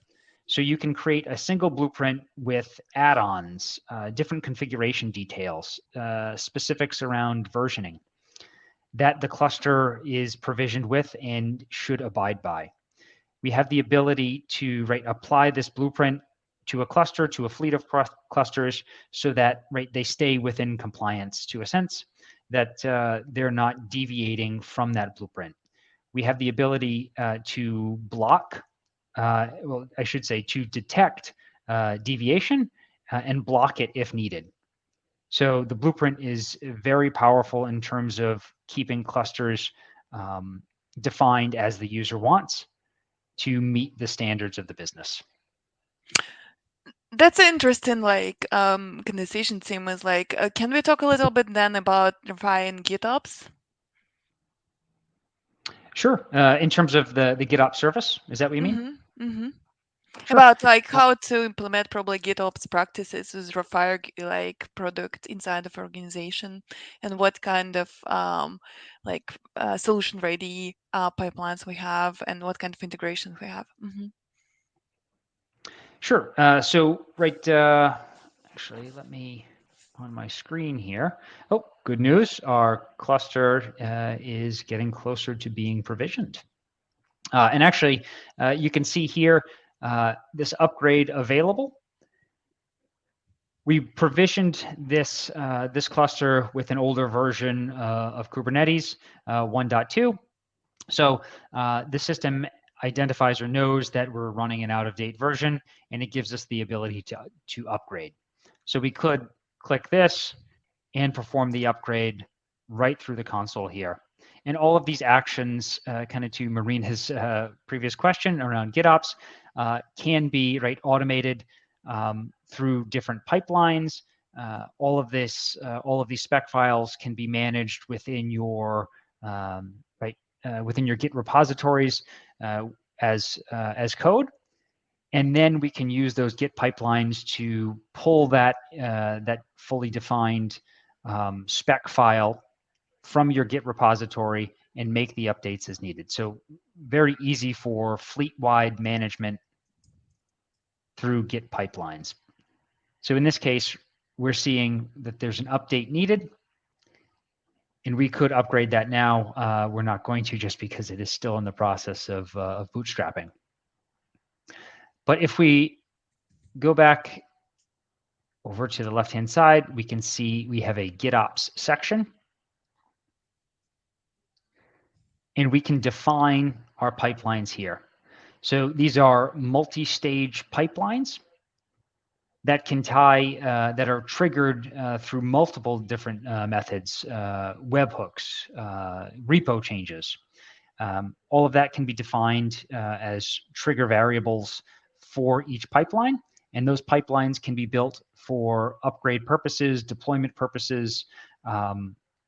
So you can create a single blueprint with add-ons, different configuration details, specifics around versioning that the cluster is provisioned with and should abide by. We have the ability to apply this blueprint to a cluster, to a fleet of clusters, so that they stay within compliance to a sense, that they're not deviating from that blueprint. We have the ability to block, well, I should say, to detect deviation and block it if needed. So the blueprint is very powerful in terms of keeping clusters defined as the user wants to meet the standards of the business. That's an interesting like conversation team is like can we talk a little bit then about Rafay and GitOps? Sure. In terms of the GitOps service, is that what you mean? Sure. About like how to implement probably GitOps practices with Rafay like product inside of organization, and what kind of like solution ready pipelines we have, and what kind of integrations we have. Sure. So actually, let me on my screen here. Oh, good news. Our cluster is getting closer to being provisioned. And actually, you can see here this upgrade available. We provisioned this this cluster with an older version of Kubernetes 1.2. So the system identifies or knows that we're running an out-of-date version, and it gives us the ability to upgrade. So we could click this and perform the upgrade right through the console here. And all of these actions, kind of to Marina's previous question around GitOps, can be automated through different pipelines. All of these spec files can be managed within your within your Git repositories as code, and then we can use those Git pipelines to pull that that fully defined spec file from your Git repository and make the updates as needed. So very easy for fleet-wide management through Git pipelines. So in this case, we're seeing that there's an update needed, and we could upgrade that now. We're not going to, just because it is still in the process of bootstrapping. But if we go back over to the left-hand side, we can see we have a GitOps section. And we can define our pipelines here. So these are multi-stage pipelines that can tie, that are triggered through multiple different methods, webhooks, repo changes. All of that can be defined as trigger variables for each pipeline. And those pipelines can be built for upgrade purposes, deployment purposes,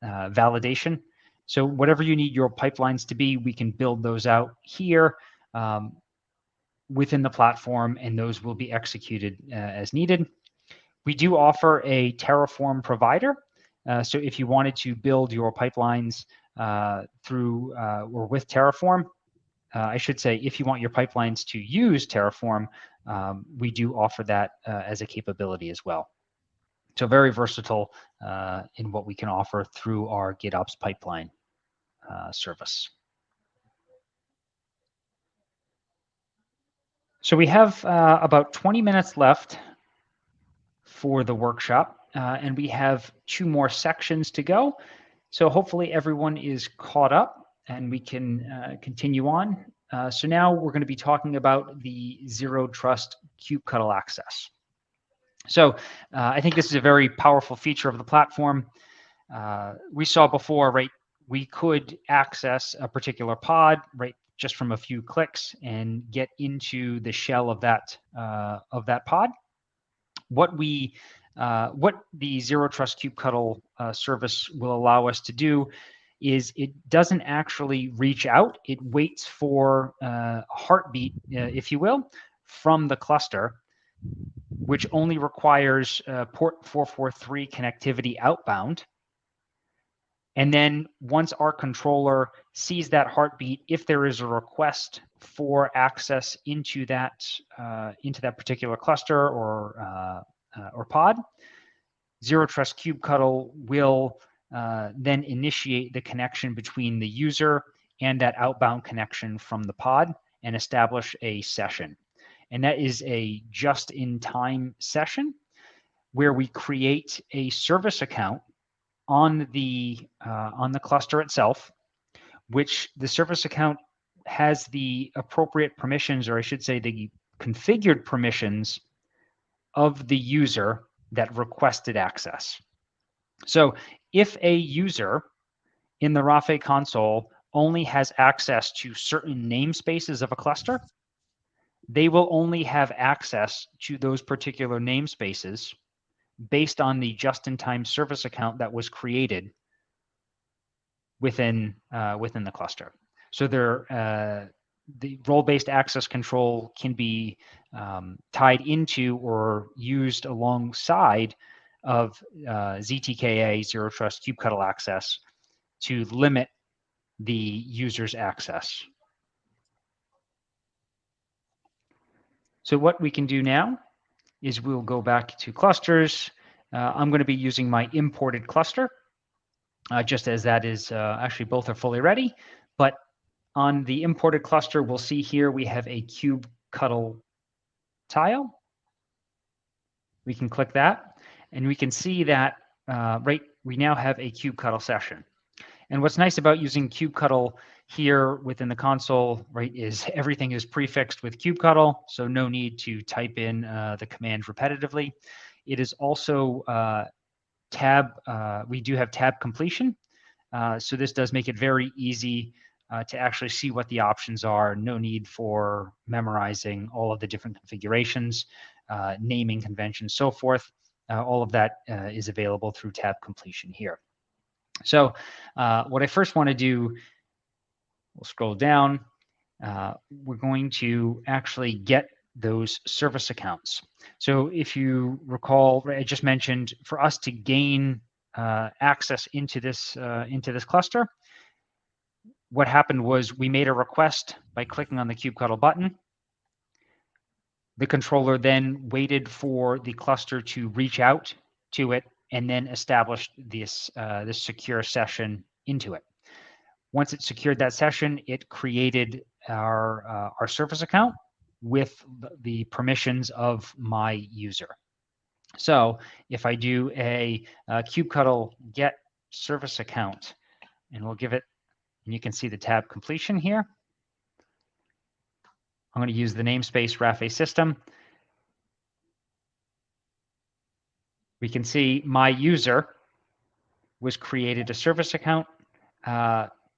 validation. So whatever you need your pipelines to be, we can build those out here within the platform, and those will be executed as needed. We do offer a Terraform provider. So if you wanted to build your pipelines through or with Terraform, I should say, if you want your pipelines to use Terraform, we do offer that as a capability as well. So very versatile in what we can offer through our GitOps pipeline service. So we have about 20 minutes left for the workshop, and we have 2 more sections to go. So hopefully everyone is caught up and we can continue on. So now we're going to be talking about the zero trust kubectl access. So I think this is a very powerful feature of the platform. We saw before, right, we could access a particular pod, right, just from a few clicks and get into the shell of that pod. What the Zero Trust kubectl service will allow us to do is it doesn't actually reach out. It waits for a heartbeat, if you will, from the cluster, which only requires port 443 connectivity outbound. And then once our controller sees that heartbeat, if there is a request for access into that particular cluster or pod, Zero Trust kubectl will then initiate the connection between the user and that outbound connection from the pod and establish a session. And that is a just-in-time session where we create a service account on the cluster itself, which the service account has the appropriate permissions, or I should say the configured permissions of the user that requested access. So if a user in the Rafay console only has access to certain namespaces of a cluster, they will only have access to those particular namespaces based on the just-in-time service account that was created within the cluster. So the role-based access control can be tied into or used alongside of ZTKA, Zero Trust kubectl access, to limit the user's access. So what we can do now is we'll go back to clusters. I'm going to be using my imported cluster, just as that is actually both are fully ready. But on the imported cluster, we'll see here we have a kubectl tile. We can click that, and we can see that we now have a kubectl session. And what's nice about using kubectl here within the console, right, is everything is prefixed with kubectl, so no need to type in the command repetitively. It is also we do have tab completion, so this does make it very easy to actually see what the options are. No need for memorizing all of the different configurations, naming conventions, so forth. All of that is available through tab completion here. So what I first want to do, we'll scroll down. We're going to actually get those service accounts. So if you recall, I just mentioned for us to gain access into this cluster, what happened was we made a request by clicking on the kubectl button. The controller then waited for the cluster to reach out to it and then established this secure session into it. Once it secured that session, it created our service account with the permissions of my user. So if I do a kubectl get service account, and we'll give it, and you can see the tab completion here. I'm going to use the namespace Rafay system. We can see my user was created a service account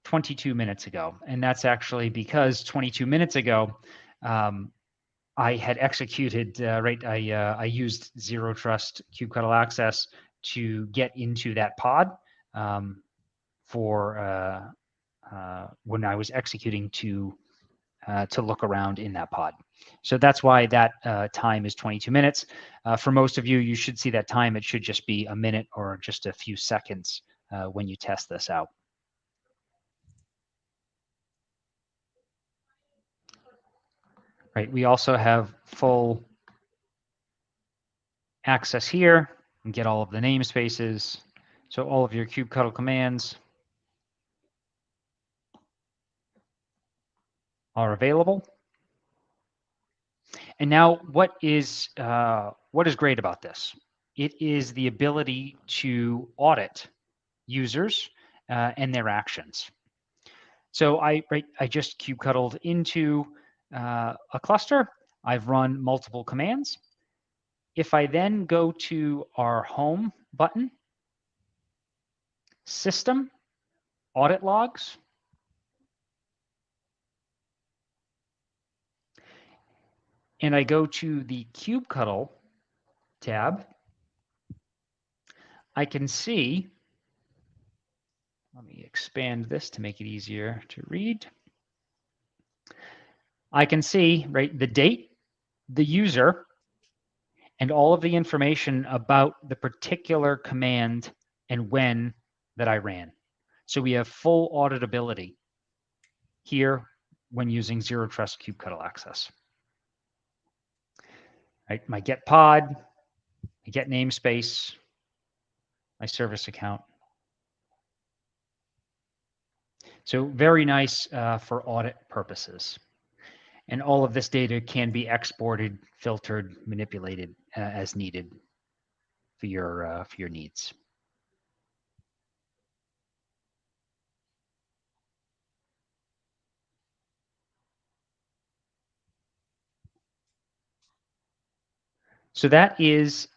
22 minutes ago. And that's actually because 22 minutes ago, I had executed, I used Zero Trust kubectl access to get into that pod for when I was executing to look around in that pod. So that's why that time is 22 minutes. For most of you, you should see that time. It should just be a minute or just a few seconds when you test this out. Right. We also have full access here and get all of the namespaces. So all of your kubectl commands are available. And now what is great about this? It is the ability to audit users and their actions. So I just kubectled into a cluster. I've run multiple commands. If I then go to our home button, system, audit logs, and I go to the kubectl tab, I can see, let me expand this to make it easier to read. I can see, right, the date, the user, and all of the information about the particular command and when that I ran. So we have full auditability here when using Zero Trust kubectl access. Right, my get pod, my get namespace, my service account. So very nice for audit purposes. And all of this data can be exported, filtered, manipulated as needed for your needs. So that is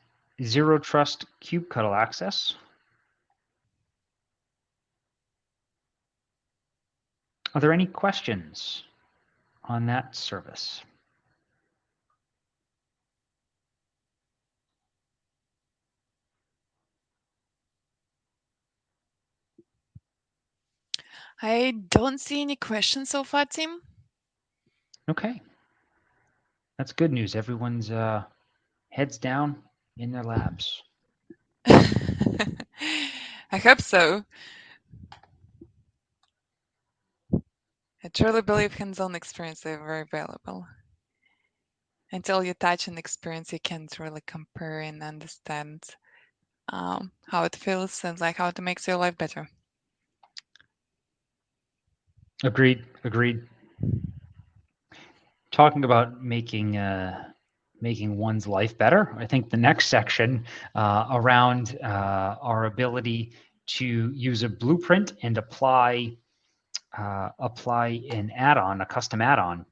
Zero Trust kubectl access. Are there any questions on that service? I don't see any questions so far, Tim. Okay. That's good news. Everyone's heads down in their labs. I hope so. I truly believe hands-on experience are very valuable. Until you touch an experience, you can't really compare and understand how it feels and like how it makes your life better. Agreed. Agreed. Talking about making one's life better, I think the next section around our ability to use a blueprint and apply an add-on, a custom add-on,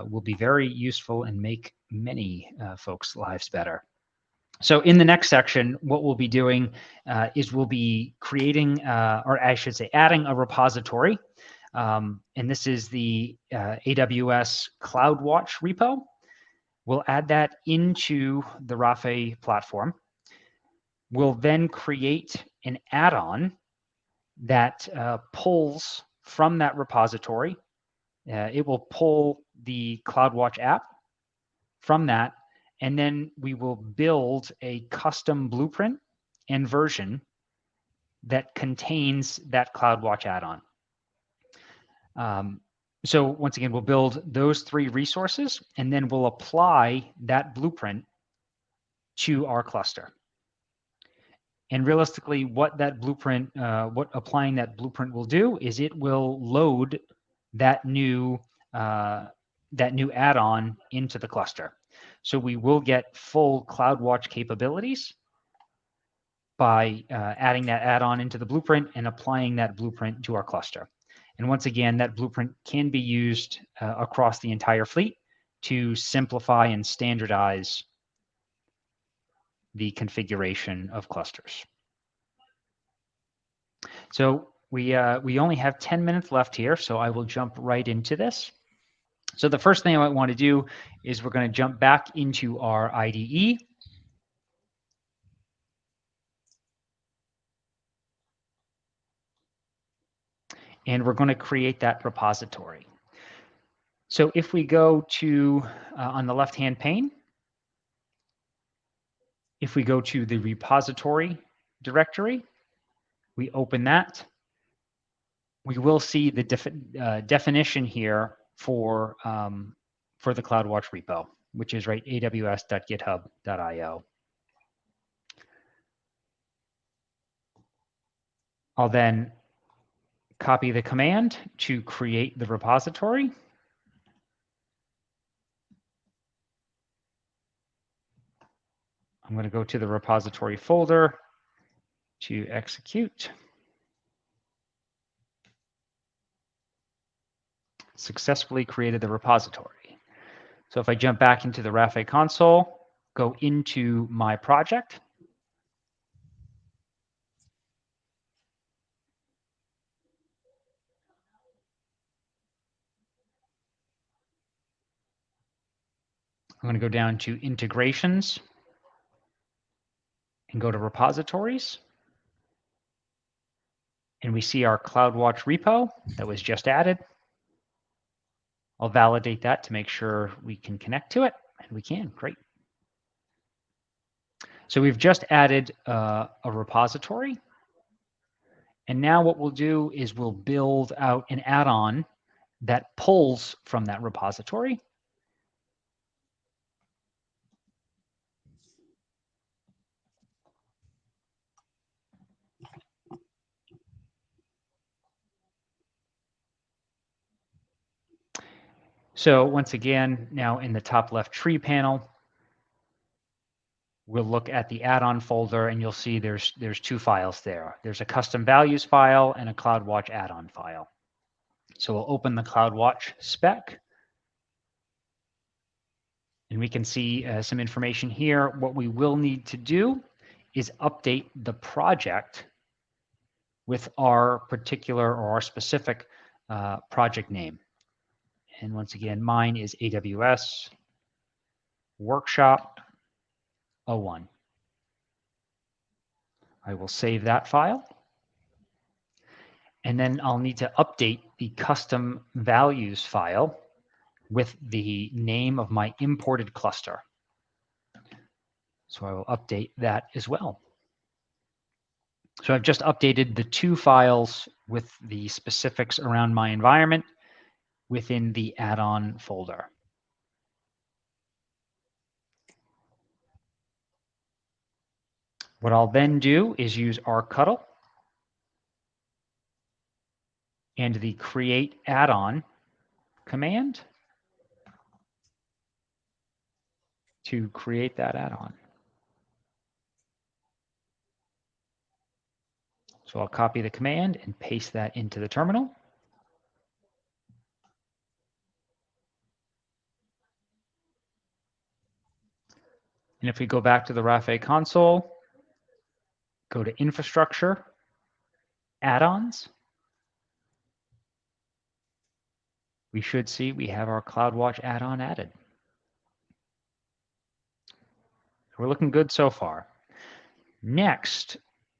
will be very useful and make many folks' lives better. So in the next section, what we'll be doing is we'll be creating, or I should say, adding a repository. And this is the AWS Cloudwatch repo. We'll add that into the Rafay platform. We'll then create an add-on that pulls from that repository. It will pull the Cloudwatch app from that, and then we will build a custom blueprint and version that contains that Cloudwatch add-on. So once again, we'll build those three resources, and then we'll apply that blueprint to our cluster. And realistically, what that blueprint, what applying that blueprint will do is it will load that new add-on into the cluster. So we will get full Cloudwatch capabilities by adding that add-on into the blueprint and applying that blueprint to our cluster. And once again, that blueprint can be used across the entire fleet to simplify and standardize the configuration of clusters. So we only have 10 minutes left here, so I will jump right into this. So the first thing I want to do is we're going to jump back into our IDE. and we're going to create that repository. So if we go to, on the left-hand pane, if we go to the repository directory, we open that, we will see the definition here for the Cloudwatch repo, which is right aws.github.io. I'll then copy the command to create the repository. I'm going to go to the repository folder to execute. Successfully created the repository. So if I jump back into the Rafay console, go into my project, I'm going to go down to integrations and go to repositories. And we see our Cloudwatch repo that was just added. I'll validate that to make sure we can connect to it, and we can. Great. So we've just added a repository. And now what we'll do is we'll build out an add-on that pulls from that repository. So once again, now in the top left tree panel, we'll look at the add-on folder, and you'll see there's two files there. There's a custom values file and a Cloudwatch add-on file. So we'll open the Cloudwatch spec, and we can see some information here. What we will need to do is update the project with our particular or our specific project name. And once again, mine is AWS Workshop 01. I will save that file. And then I'll need to update the custom values file with the name of my imported cluster. So I will update that as well. So I've just updated the two files with the specifics around my environment within the add-on folder. What I'll then do is use rctl and the create add-on command to create that add-on. So I'll copy the command and paste that into the terminal. And if we go back to the Rafay console, go to infrastructure, add-ons, we should see we have our Cloudwatch add-on added. We're looking good so far. Next,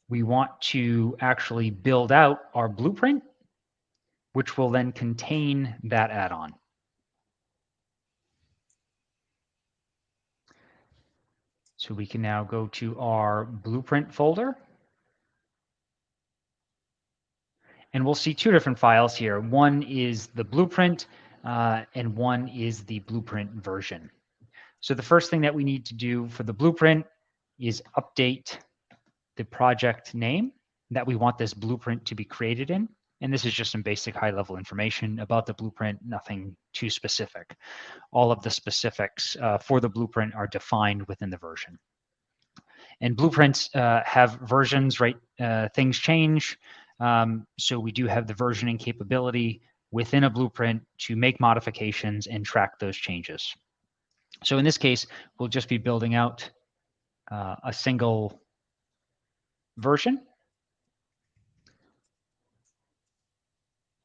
we want to actually build out our blueprint, which will then contain that add-on. So we can now go to our blueprint folder. And we'll see two different files here. One is the blueprint, and one is the blueprint version. So the first thing that we need to do for the blueprint is update the project name that we want this blueprint to be created in. And this is just some basic high-level information about the blueprint, nothing too specific. All of the specifics for the blueprint are defined within the version. And blueprints have versions, right? Things change. So we do have the versioning capability within a blueprint to make modifications and track those changes. So in this case, we'll just be building out a single version.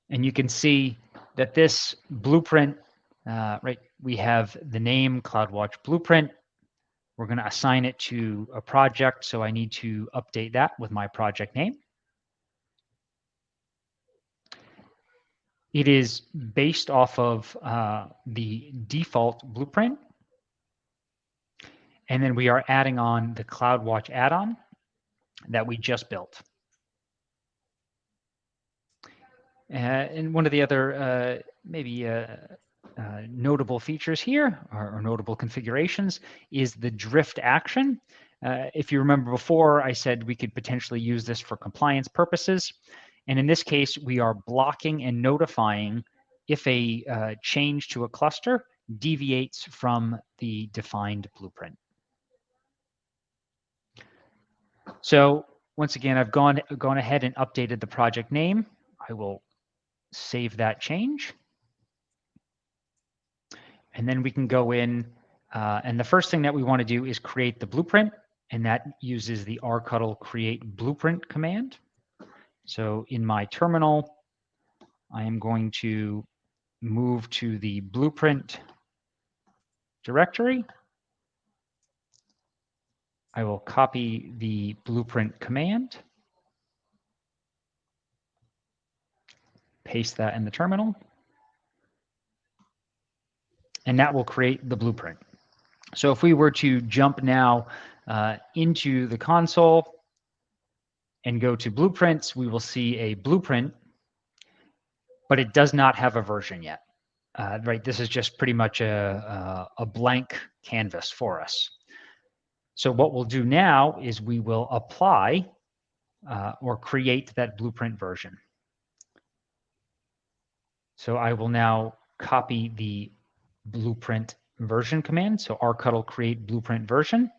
And you can see that this blueprint, right, we have the name Cloudwatch Blueprint. We're going to assign it to a project, so I need to update that with my project name. It is based off of the default blueprint. And then we are adding on the Cloudwatch add-on that we just built. And one of the other notable features here, or notable configurations, is the drift action. If you remember before, I said we could potentially use this for compliance purposes. And in this case, we are blocking and notifying if a change to a cluster deviates from the defined blueprint. So once again, I've gone ahead and updated the project name. I will save that change. And then we can go in, and the first thing that we want to do is create the blueprint, and that uses the rctl create blueprint command. So in my terminal, I am going to move to the blueprint directory. I will copy the blueprint command, paste that in the terminal, and that will create the blueprint. So if we were to jump now into the console and go to blueprints, we will see a blueprint, but it does not have a version yet. Right, this is just pretty much a blank canvas for us. So what we'll do now is we will apply or create that blueprint version. So I will now copy the blueprint version command. So rctl create blueprint version.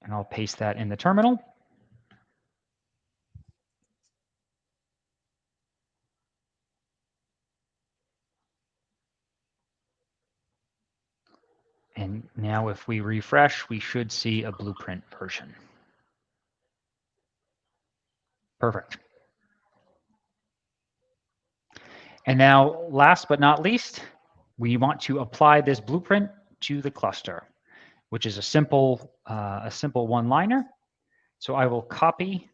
And I'll paste that in the terminal. And now if we refresh, we should see a blueprint version. Perfect. And now, last but not least, we want to apply this blueprint to the cluster, which is a simple one-liner. So I will copy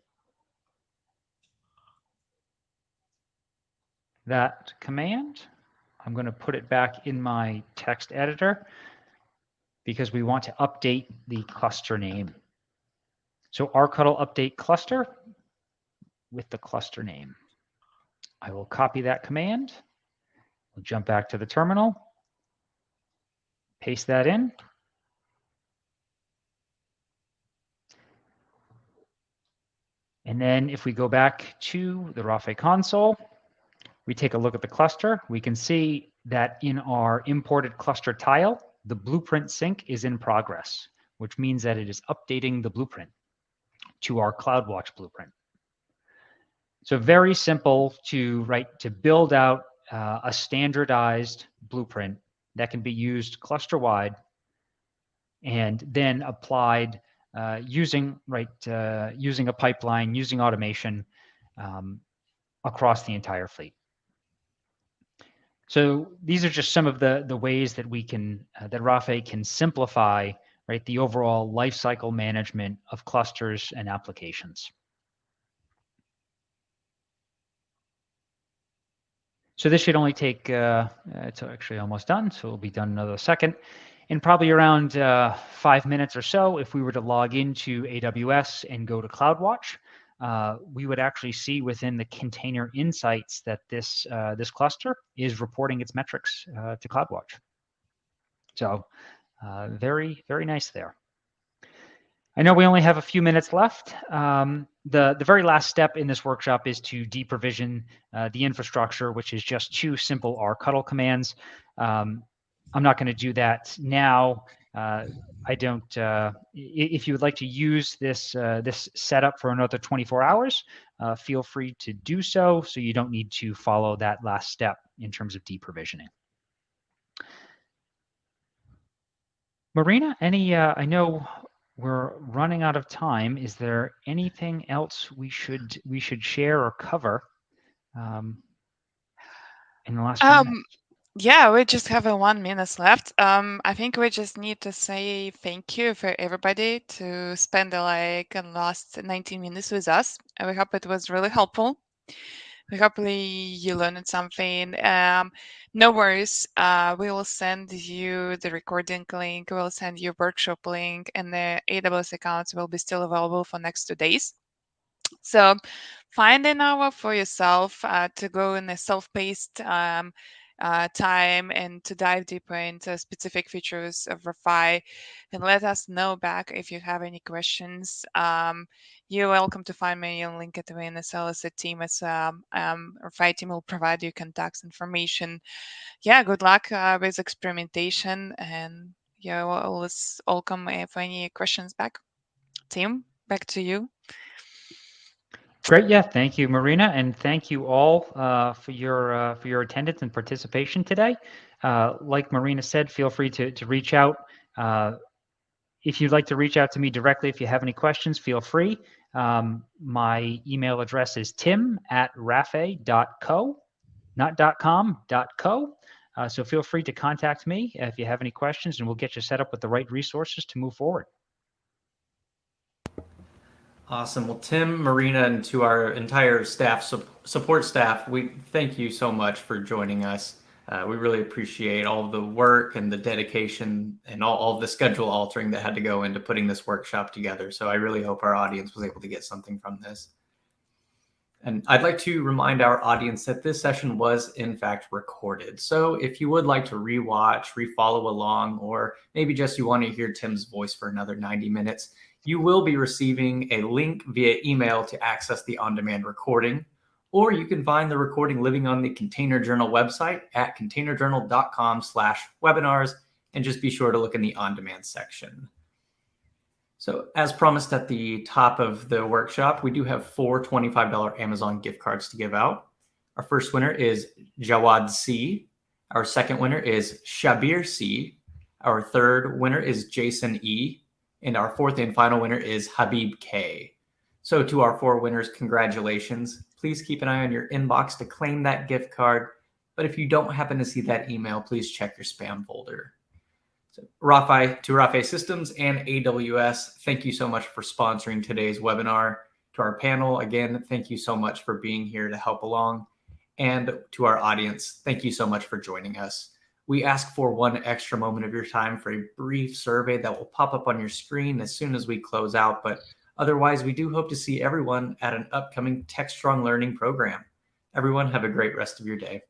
that command. I'm going to put it back in my text editor because we want to update the cluster name. So rctl update cluster with the cluster name. I will copy that command. We'll jump back to the terminal, paste that in. And then if we go back to the Rafay console, we take a look at the cluster, we can see that in our imported cluster tile, the blueprint sync is in progress, which means that it is updating the blueprint to our Cloudwatch blueprint. So very simple to build out a standardized blueprint that can be used cluster-wide and then applied using a pipeline, using automation across the entire fleet. So these are just some of the ways that we can that Rafay can simplify the overall lifecycle management of clusters and applications. So this should only take, it's actually almost done, so it'll be done in another second. In probably around 5 minutes or so, if we were to log into AWS and go to Cloudwatch, we would actually see within the container insights that this cluster is reporting its metrics to Cloudwatch. So very, very nice there. I know we only have a few minutes left. The very last step in this workshop is to deprovision the infrastructure, which is just 2 simple rctl commands. I'm not going to do that now. I don't. If you would like to use this this setup for another 24 hours, feel free to do so. So you don't need to follow that last step in terms of deprovisioning. Marina, any? I know we're running out of time. Is there anything else we should share or cover in the last few minutes? Yeah, we just have 1 minute left. I think we just need to say thank you for everybody to spend the last 19 minutes with us. We hope it was really helpful. Hopefully you learned something. No worries. We will send you the recording link. We'll send you workshop link, and the AWS accounts will be still available for next 2 days. So find an hour for yourself to go in a self-paced time and to dive deeper into specific features of Rafay, and let us know back if you have any questions. You're welcome to find me on LinkedIn as well as the team. As Rafay team will provide you contacts information. Yeah, good luck with experimentation, and you're always welcome for any questions back. Team, back to you. Great, yeah. Thank you, Marina, and thank you all for your attendance and participation today. Like Marina said, feel free to reach out. If you'd like to reach out to me directly, if you have any questions, feel free. My email address is tim@rafay.co, not .com, .co. So feel free to contact me if you have any questions, and we'll get you set up with the right resources to move forward. Awesome. Well, Tim, Marina, and to our entire staff, support staff, we thank you so much for joining us. We really appreciate all of the work and the dedication and all of the schedule altering that had to go into putting this workshop together. So I really hope our audience was able to get something from this. And I'd like to remind our audience that this session was in fact recorded. So if you would like to rewatch, refollow along, or maybe just you want to hear Tim's voice for another 90 minutes, you will be receiving a link via email to access the on-demand recording, or you can find the recording living on the Container Journal website at containerjournal.com/webinars, and just be sure to look in the on-demand section. So as promised at the top of the workshop, we do have 4 $25 Amazon gift cards to give out. Our first winner is Jawad C. Our second winner is Shabir C. Our third winner is Jason E. And our fourth and final winner is Habib K. So to our 4 winners, congratulations. Please keep an eye on your inbox to claim that gift card. But if you don't happen to see that email, please check your spam folder. So Rafay, to Rafay Systems and AWS, thank you so much for sponsoring today's webinar. To our panel, again, thank you so much for being here to help along. And to our audience, thank you so much for joining us. We ask for 1 extra moment of your time for a brief survey that will pop up on your screen as soon as we close out. But otherwise, we do hope to see everyone at an upcoming Techstrong Learning program. Everyone, have a great rest of your day.